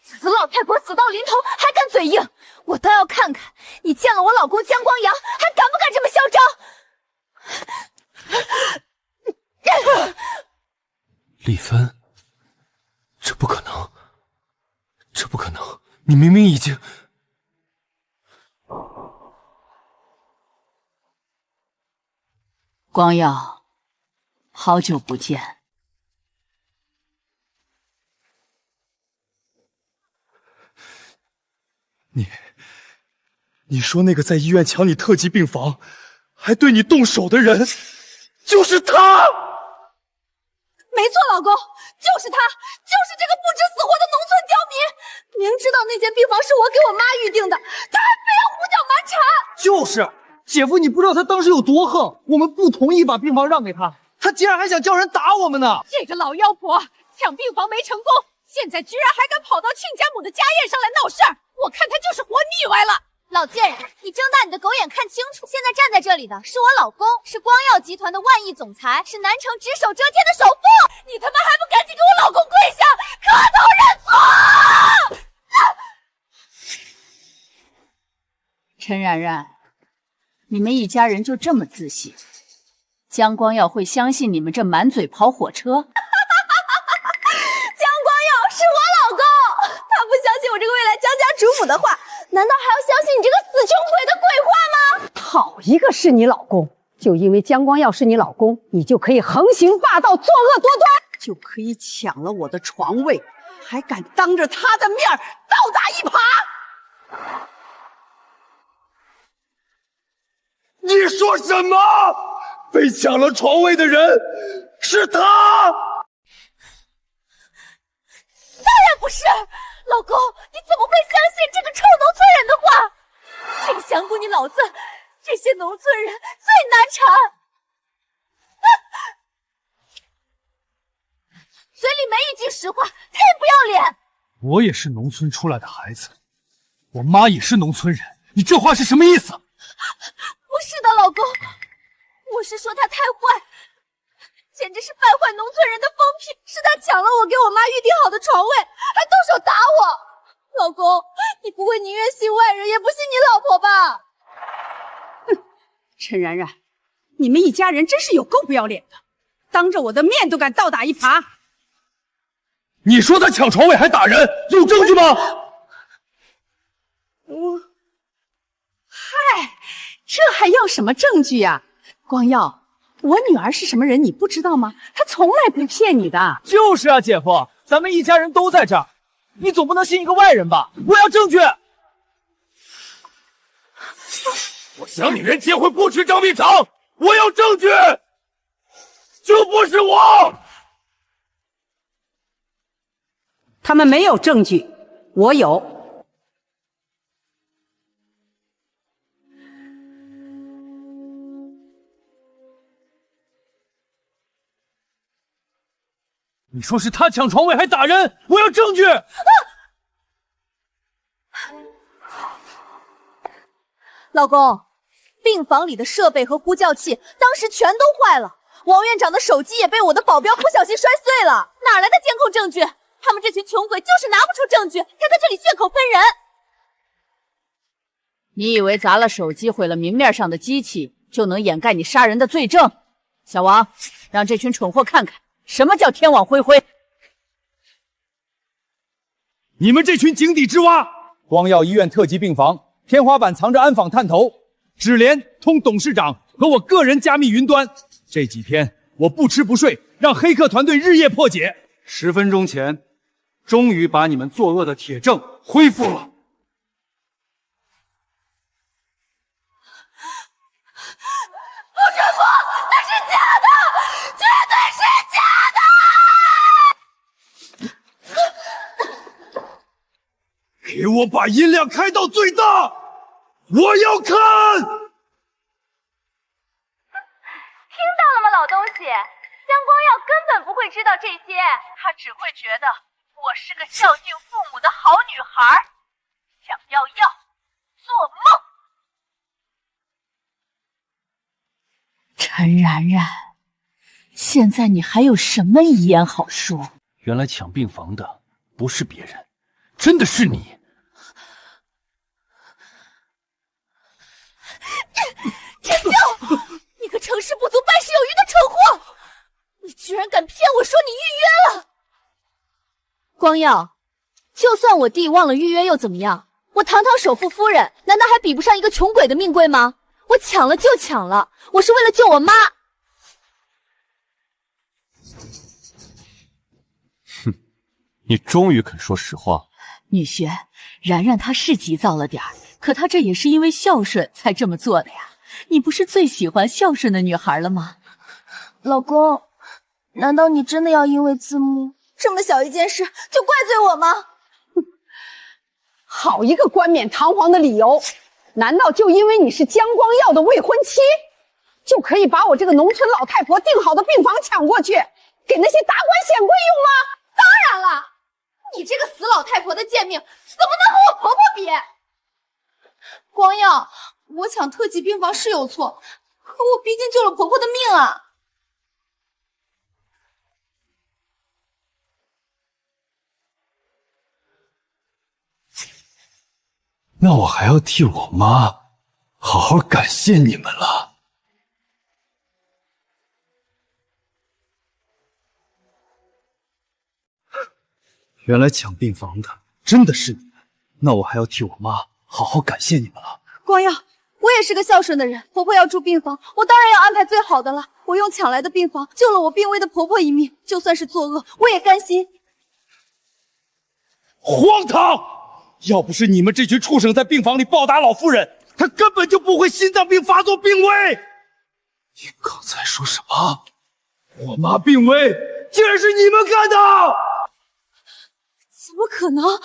死老太婆死到临头还敢嘴硬，我倒要看看你见了我老公江光阳还敢不敢这么嚣张。丽芬，这不可能，这不可能！你明明已经……光耀，好久不见。你说那个在医院抢你特级病房，还对你动手的人，就是他！没错，老公，就是他，就是这个不知死活的农村刁民。明知道那间病房是我给我妈预定的，他还非要胡搅蛮缠。就是，姐夫，你不知道他当时有多横，我们不同意把病房让给他，他竟然还想叫人打我们呢！这个老妖婆抢病房没成功，现在居然还敢跑到亲家母的家宴上来闹事儿，我看他就是活腻歪了。老贱人，你睁大你的狗眼看清楚，现在站在这里的是我老公，是光耀集团的万亿总裁，是南城只手遮天的首富。你他妈还不赶紧给我老公跪下，磕头认错！陈冉冉，你们一家人就这么自信？江光耀会相信你们这满嘴跑火车？江光耀是我老公，他不相信我这个未来江家主母的话，难道还要相信你这个死穷鬼的鬼话吗？好一个是你老公，就因为江光耀是你老公，你就可以横行霸道、作恶多端，就可以抢了我的床位，还敢当着他的面倒打一耙。你说什么？被抢了床位的人是他！当然不是，老公，你怎么会相信这个臭农村人的话？这个降过你老子，这些农村人最难缠。嘴里没一句实话，太不要脸！我也是农村出来的孩子，我妈也是农村人，你这话是什么意思？不是的，老公，我是说他太坏，简直是败坏农村人的风评。是他抢了我给我妈预定好的床位，还动手打我。老公，你不会宁愿信外人，也不信你老婆吧？哼，陈冉冉，你们一家人真是有够不要脸的，当着我的面都敢倒打一耙。你说他抢床位还打人，有证据吗？嗨，这还要什么证据呀？光耀，我女儿是什么人你不知道吗？她从来不骗你的。就是啊，姐夫，咱们一家人都在这儿，你总不能信一个外人吧？我要证据！我想女人结婚不吃长命长，我要证据！就不是我！他们没有证据，我有。你说是他抢床位还打人，我要证据！老公，病房里的设备和呼叫器当时全都坏了，王院长的手机也被我的保镖不小心摔碎了，哪来的监控证据？他们这群穷鬼就是拿不出证据，还在这里血口喷人。你以为砸了手机毁了明面上的机器就能掩盖你杀人的罪证？小王，让这群蠢货看看什么叫天网恢恢。你们这群井底之蛙！光耀医院特级病房天花板藏着安防探头，智联通董事长和我个人加密云端。这几天我不吃不睡，让黑客团队日夜破解。10分钟前，终于把你们作恶的铁证恢复了。不准播，那是假的，绝对是假的！给我把音量开到最大，我要看！听到了吗，老东西？江光耀根本不会知道这些，他只会觉得我是个孝敬父母的好女孩，想要做梦。陈然然，现在你还有什么遗言好说？原来抢病房的不是别人，真的是你！陈旧，你个成事不足败事有余的蠢货！你居然敢骗我说你预约了！光耀，就算我弟忘了预约又怎么样？我堂堂首富夫人，难道还比不上一个穷鬼的命贵吗？我抢了就抢了，我是为了救我妈。哼，你终于肯说实话。女婿，然然她是急躁了点儿，可她这也是因为孝顺才这么做的呀。你不是最喜欢孝顺的女孩了吗？老公，难道你真的要因为字幕这么小一件事就怪罪我吗？好一个冠冕堂皇的理由！难道就因为你是江光耀的未婚妻，就可以把我这个农村老太婆订好的病房抢过去，给那些达官显贵用吗？当然了，你这个死老太婆的贱命，怎么能和我婆婆比？光耀，我抢特级病房是有错，可我毕竟救了婆婆的命啊！那我还要替我妈好好感谢你们了。原来抢病房的真的是你们，那我还要替我妈好好感谢你们了。光耀，我也是个孝顺的人，婆婆要住病房，我当然要安排最好的了。我用抢来的病房救了我病危的婆婆一命，就算是作恶，我也甘心。荒唐！要不是你们这群畜生在病房里暴打老夫人，她根本就不会心脏病发作病危。你刚才说什么？我妈病危，竟然是你们干的！怎么可能？老公，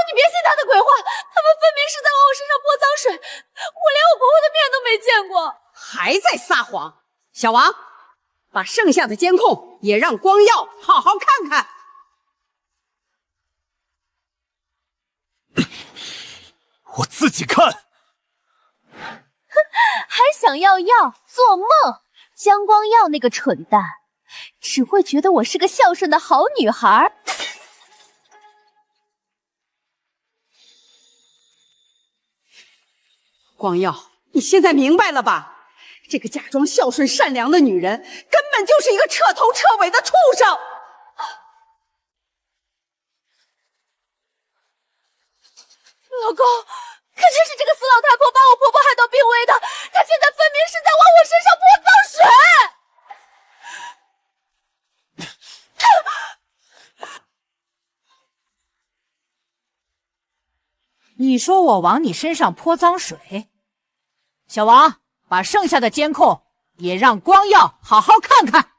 你别信他的鬼话，他们分明是在往我身上泼脏水，我连我婆婆的面都没见过。还在撒谎！小王，把剩下的监控也让光耀好好看看。我自己看。还想要做梦？江光耀那个蠢蛋，只会觉得我是个孝顺的好女孩。光耀，你现在明白了吧？这个假装孝顺善良的女人，根本就是一个彻头彻尾的畜生！老公，肯定是这个死老太婆把我婆婆害到病危的，她现在分明是在往我身上泼脏水。你说我往你身上泼脏水？小王，把剩下的监控也让光耀好好看看。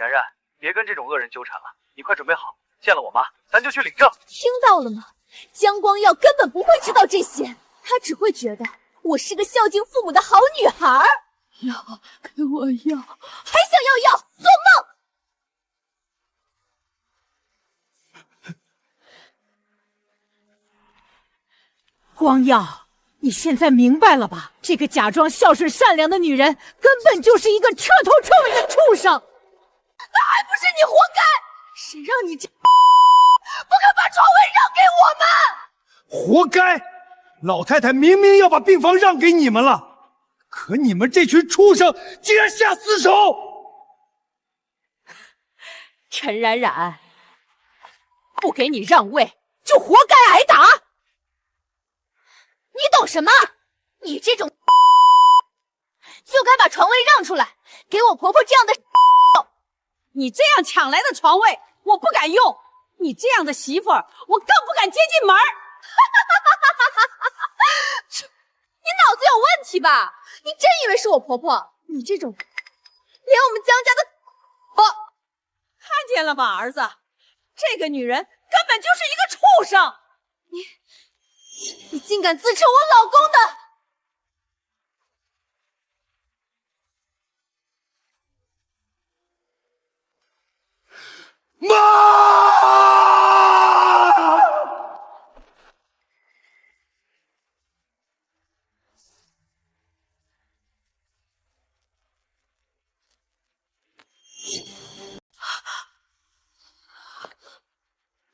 然然，别跟这种恶人纠缠了，你快准备好，见了我妈，咱就去领证。听到了吗？江光耀根本不会知道这些，他只会觉得我是个孝敬父母的好女孩。要给我要，还想要？做梦！光耀，你现在明白了吧？这个假装孝顺善良的女人，根本就是一个彻头彻尾的畜生！那还不是你活该！谁让你这不肯把床位让给我们？活该！老太太明明要把病房让给你们了，可你们这群畜生竟然下死手！陈冉冉，不给你让位，就活该挨打！你懂什么？你这种就该把床位让出来，给我婆婆这样的。你这样抢来的床位，我不敢用；你这样的媳妇儿，我更不敢接近门儿。你脑子有问题吧？你真以为是我婆婆？你这种连我们江家的看见了吧，儿子，这个女人根本就是一个畜生！你竟敢自称我老公的！妈！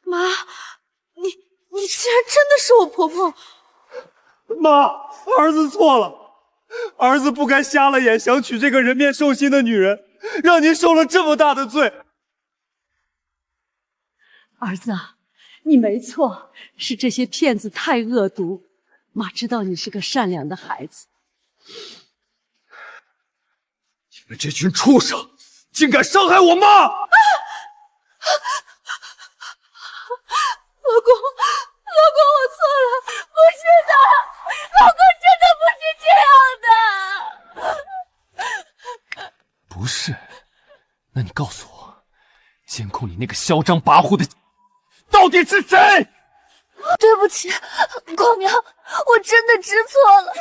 妈，你竟然真的是我婆婆！妈，儿子错了，儿子不该瞎了眼想娶这个人面兽心的女人，让您受了这么大的罪。儿子，你没错，是这些骗子太恶毒。妈知道你是个善良的孩子。你们这群畜生，竟敢伤害我妈！老公，我错了，不是的，老公真的不是这样的。不是？那你告诉我，监控里那个嚣张跋扈的到底是谁？对不起，光明，我真的知错了。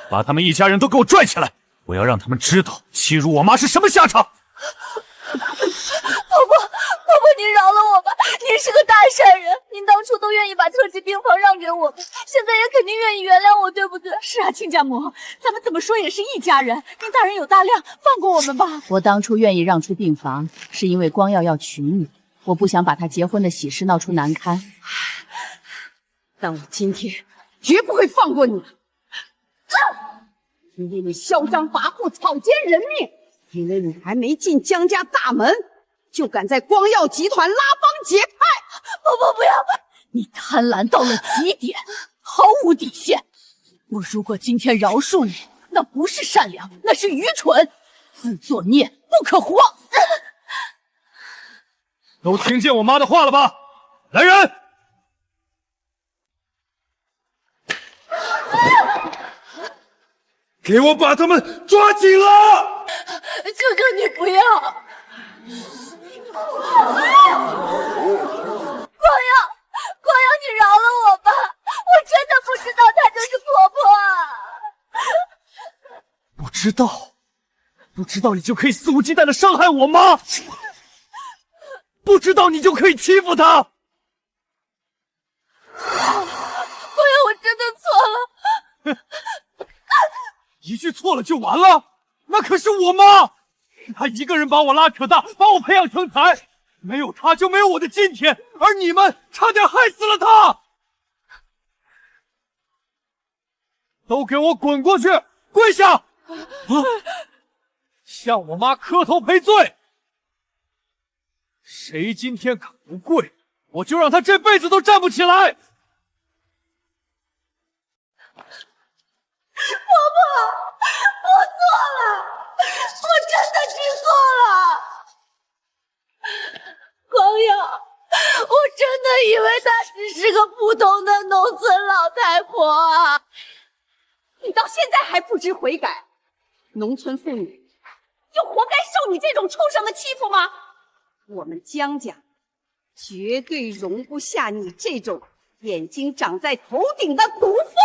把他们一家人都给我拽起来，我要让他们知道欺辱我妈是什么下场。婆婆，您饶了我吧！您是个大善人，您当初都愿意把特级病房让给我们，现在也肯定愿意原谅我，对不对？是啊，亲家母，咱们怎么说也是一家人，您大人有大量，放过我们吧。我当初愿意让出病房，是因为光耀要娶你，我不想把他结婚的喜事闹出难堪。但我今天绝不会放过你，因为你嚣张跋扈，草菅人命，因为你还没进江家大门，就敢在光耀集团拉帮结派！婆婆不要！你贪婪到了极点，毫无底线。我如果今天饶恕你，那不是善良，那是愚蠢，自作孽不可活。都听见我妈的话了吧？来人！给我把他们抓紧了！求求你不要！光耀，你饶了我吧！我真的不知道她就是婆婆。不知道你就可以肆无忌惮的伤害我妈，不知道你就可以欺负她。光耀，我真的错了。一句错了就完了？那可是我妈，她一个人把我拉扯大，把我培养成才，没有她就没有我的今天，而你们差点害死了她。都给我滚过去，跪下！向我妈磕头赔罪。谁今天敢不跪，我就让他这辈子都站不起来。婆婆，我错了，我真的知错了。光耀，我真的以为她只是个普通的农村老太婆啊！你到现在还不知悔改，农村妇女就活该受你这种畜生的欺负吗？我们江家绝对容不下你这种眼睛长在头顶的毒妇！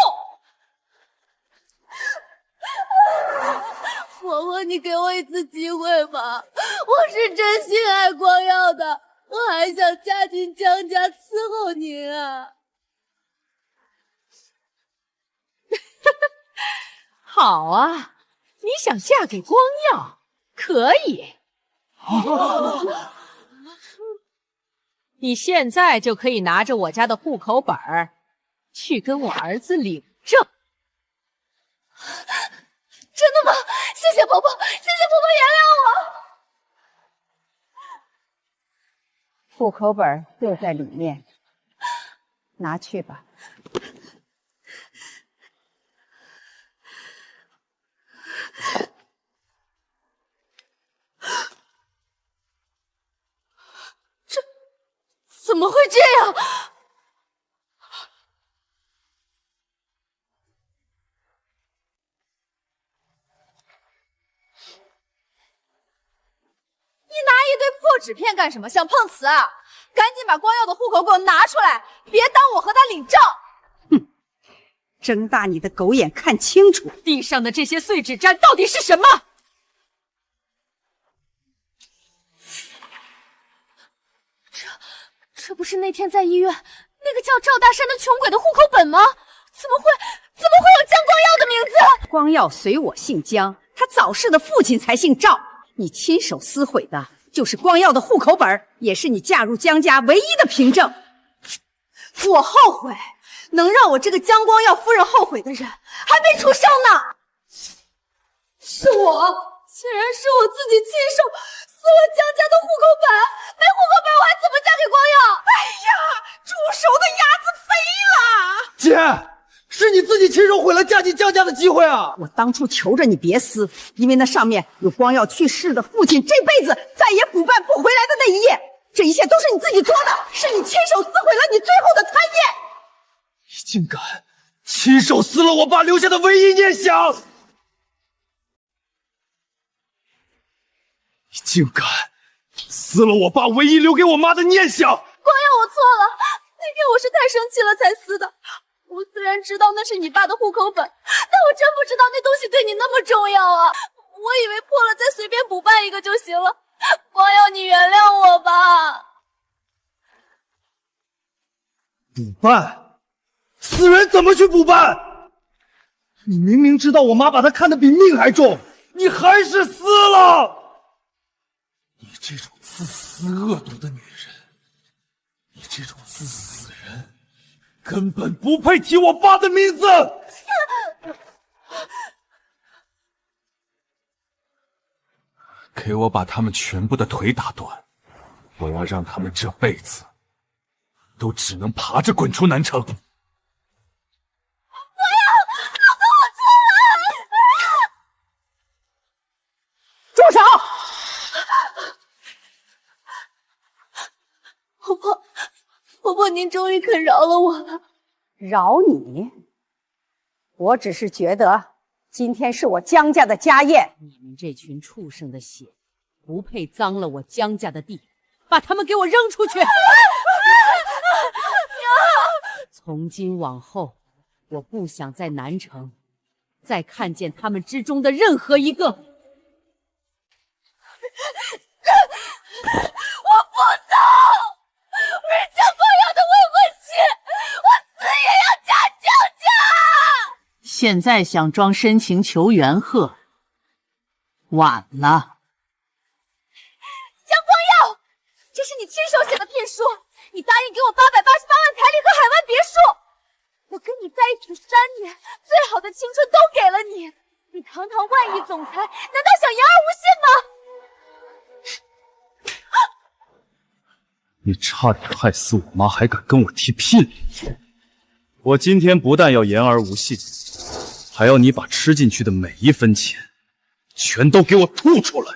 婆婆，你给我一次机会吧，我是真心爱光耀的，我还想嫁进江家伺候您啊。好啊，你想嫁给光耀，可以。你现在就可以拿着我家的户口本儿，去跟我儿子领证。真的吗？谢谢婆婆，谢谢婆婆原谅我。户口本就在里面，拿去吧。怎么会这样？你拿一堆破纸片干什么？想碰瓷啊？赶紧把光耀的户口给我拿出来，别当我和他领证！哼，睁大你的狗眼看清楚，地上的这些碎纸毡到底是什么？这不是那天在医院那个叫赵大山的穷鬼的户口本吗？怎么会有江光耀的名字？光耀随我姓江，他早逝的父亲才姓赵。你亲手撕毁的就是光耀的户口本，也是你嫁入江家唯一的凭证。我后悔，能让我这个江光耀夫人后悔的人还没出生呢。是我，竟然是我自己亲手撕了江家的户口本，没户口本我还怎么嫁给光耀？哎呀，煮熟的鸭子飞了！姐，是你自己亲手毁了嫁进江家的机会啊！我当初求着你别撕，因为那上面有光耀去世的父亲这辈子再也补办不回来的那一页。这一切都是你自己做的，是你亲手撕毁了你最后的贪念。你竟敢亲手撕了我爸留下的唯一念想！你竟敢撕了我爸唯一留给我妈的念想！光耀，我错了，那天我是太生气了才撕的。我虽然知道那是你爸的户口本，但我真不知道那东西对你那么重要啊！我以为破了再随便补办一个就行了。光耀，你原谅我吧。补办？死人怎么去补办？你明明知道我妈把他看得比命还重，你还是撕了！你这种自私恶毒的女人，你这种自私的人，根本不配提我爸的名字！给我把他们全部的腿打断，我要让他们这辈子都只能爬着滚出南城。不要，老公，我错了！住手！婆婆，您终于肯饶了我了。饶你？我只是觉得今天是我江家的家宴，你们这群畜生的血不配脏了我江家的地，把他们给我扔出去！从今往后，我不想在南城再看见他们之中的任何一个。我不走！我是江光耀的未婚妻，我死也要嫁江家！现在想装深情求援贺，晚了。江光耀，这是你亲手写的聘书，你答应给我888万彩礼和海湾别墅。我跟你在一起的3年，最好的青春都给了你。你堂堂万亿总裁，难道想言而无信吗？你差点害死我妈，还敢跟我提聘礼！我今天不但要言而无信，还要你把吃进去的每一分钱全都给我吐出来！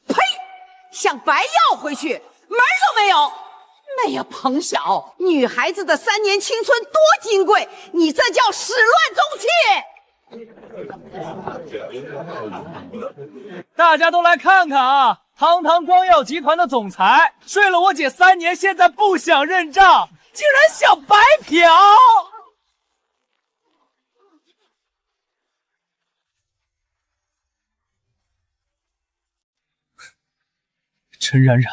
呸！想白要回去，门都没有！哎呀，彭晓，女孩子的3年青春多金贵，你这叫始乱终弃！大家都来看看啊！堂堂光耀集团的总裁，睡了我姐3年，现在不想认账，竟然想白嫖！陈冉冉，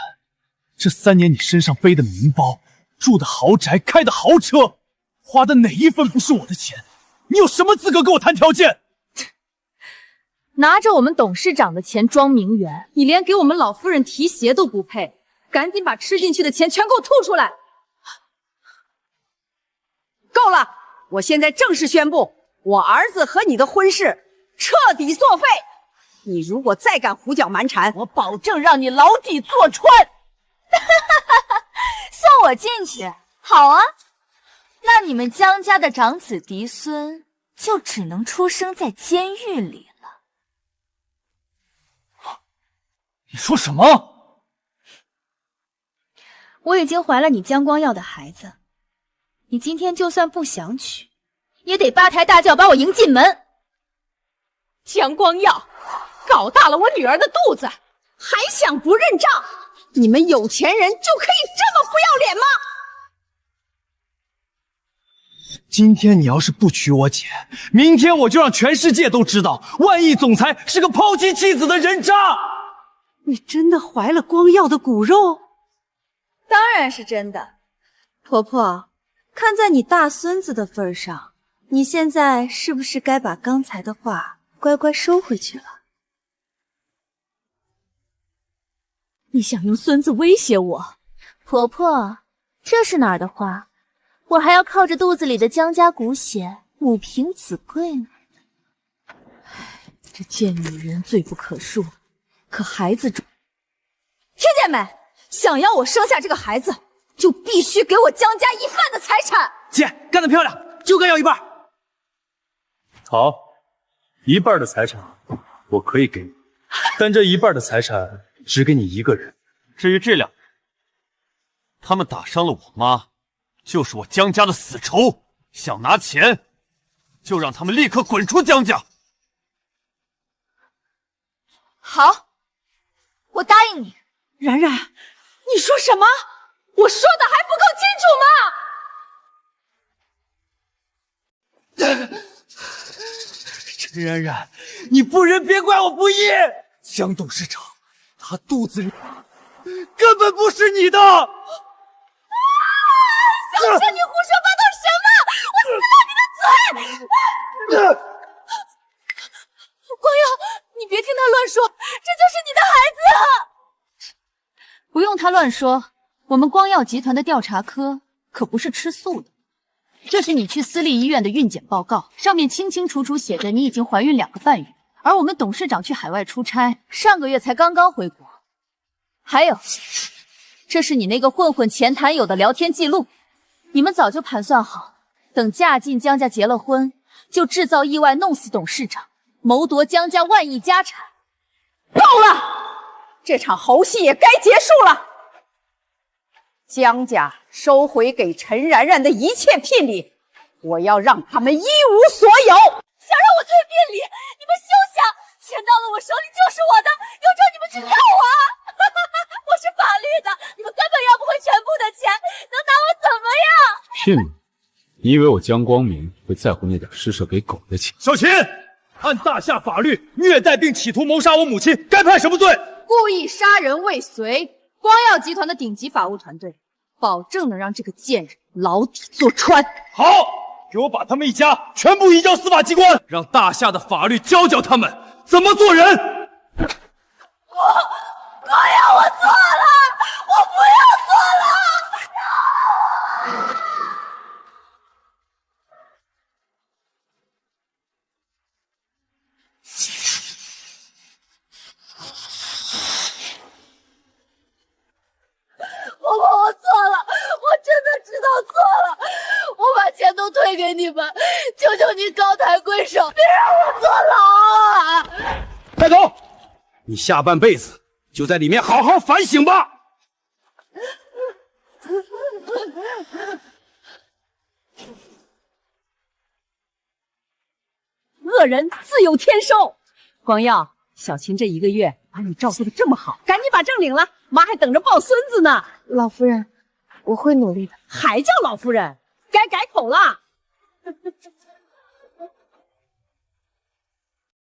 这3年你身上背的名包、住的豪宅、开的豪车，花的哪一分不是我的钱？你有什么资格跟我谈条件？拿着我们董事长的钱装名媛，你连给我们老夫人提鞋都不配！赶紧把吃进去的钱全给我吐出来！够了！我现在正式宣布，我儿子和你的婚事彻底作废。你如果再敢胡搅蛮缠，我保证让你牢底坐穿。送我进去，好啊。那你们江家的长子嫡孙就只能出生在监狱里了。你说什么？我已经怀了你江光耀的孩子，你今天就算不想娶，也得8抬大轿把我迎进门。江光耀搞大了我女儿的肚子，还想不认账？你们有钱人就可以这么不要脸吗？今天你要是不娶我姐，明天我就让全世界都知道，万亿总裁是个抛弃妻子的人渣。你真的怀了光耀的骨肉？当然是真的。婆婆，看在你大孙子的份上，你现在是不是该把刚才的话乖乖收回去了？你想用孙子威胁我？婆婆，这是哪儿的话？我还要靠着肚子里的江家骨血母凭子贵呢。这贱女人罪不可恕，可孩子主……听见没？想要我生下这个孩子，就必须给我江家一半的财产。姐，干得漂亮，就该要一半。好，1半的财产我可以给你，但这1半的财产只给你一个人。至于这2人，他们打伤了我妈，就是我江家的死仇，想拿钱，就让他们立刻滚出江家。好，我答应你。冉冉，你说什么？我说的还不够清楚吗？陈冉冉，你不仁别怪我不义。江董事长，他肚子里根本不是你的。小陈，你胡说八道什么？我撕了你的嘴！光耀，你别听他乱说，这就是你的孩子。不用他乱说，我们光耀集团的调查科可不是吃素的。这是你去私立医院的孕检报告，上面清清楚楚写着你已经怀孕2个半月，而我们董事长去海外出差，上个月才刚刚回国。还有，这是你那个混混前男友的聊天记录，你们早就盘算好，等嫁进江家结了婚，就制造意外弄死董事长，谋夺江家万亿家产。够了！这场猴戏也该结束了。江家收回给陈冉冉的一切聘礼，我要让他们一无所有。想让我退聘礼，你们休想！钱到了我手里就是我的，有种你们去告我！我是法律的，你们根本要不回全部的钱，能拿我怎么样？聘礼？你以为我江光明会在乎那点施舍给狗的钱？小秦，按大夏法律，虐待并企图谋杀我母亲，该判什么罪？故意杀人未遂。光耀集团的顶级法务团队，保证能让这个贱人牢底坐穿。好，给我把他们一家全部移交司法机关，让大夏的法律教教他们怎么做人。光耀，我错了，我不要做了。婆婆，我错了，我真的知道错了，我把钱都退给你们，求求你高抬贵手，别让我坐牢啊！带走，你下半辈子就在里面好好反省吧。恶人自有天收。光耀，小琴这1个月把你照顾的这么好，赶紧把证领了，妈还等着抱孙子呢。老夫人，我会努力的。还叫老夫人，该改口了。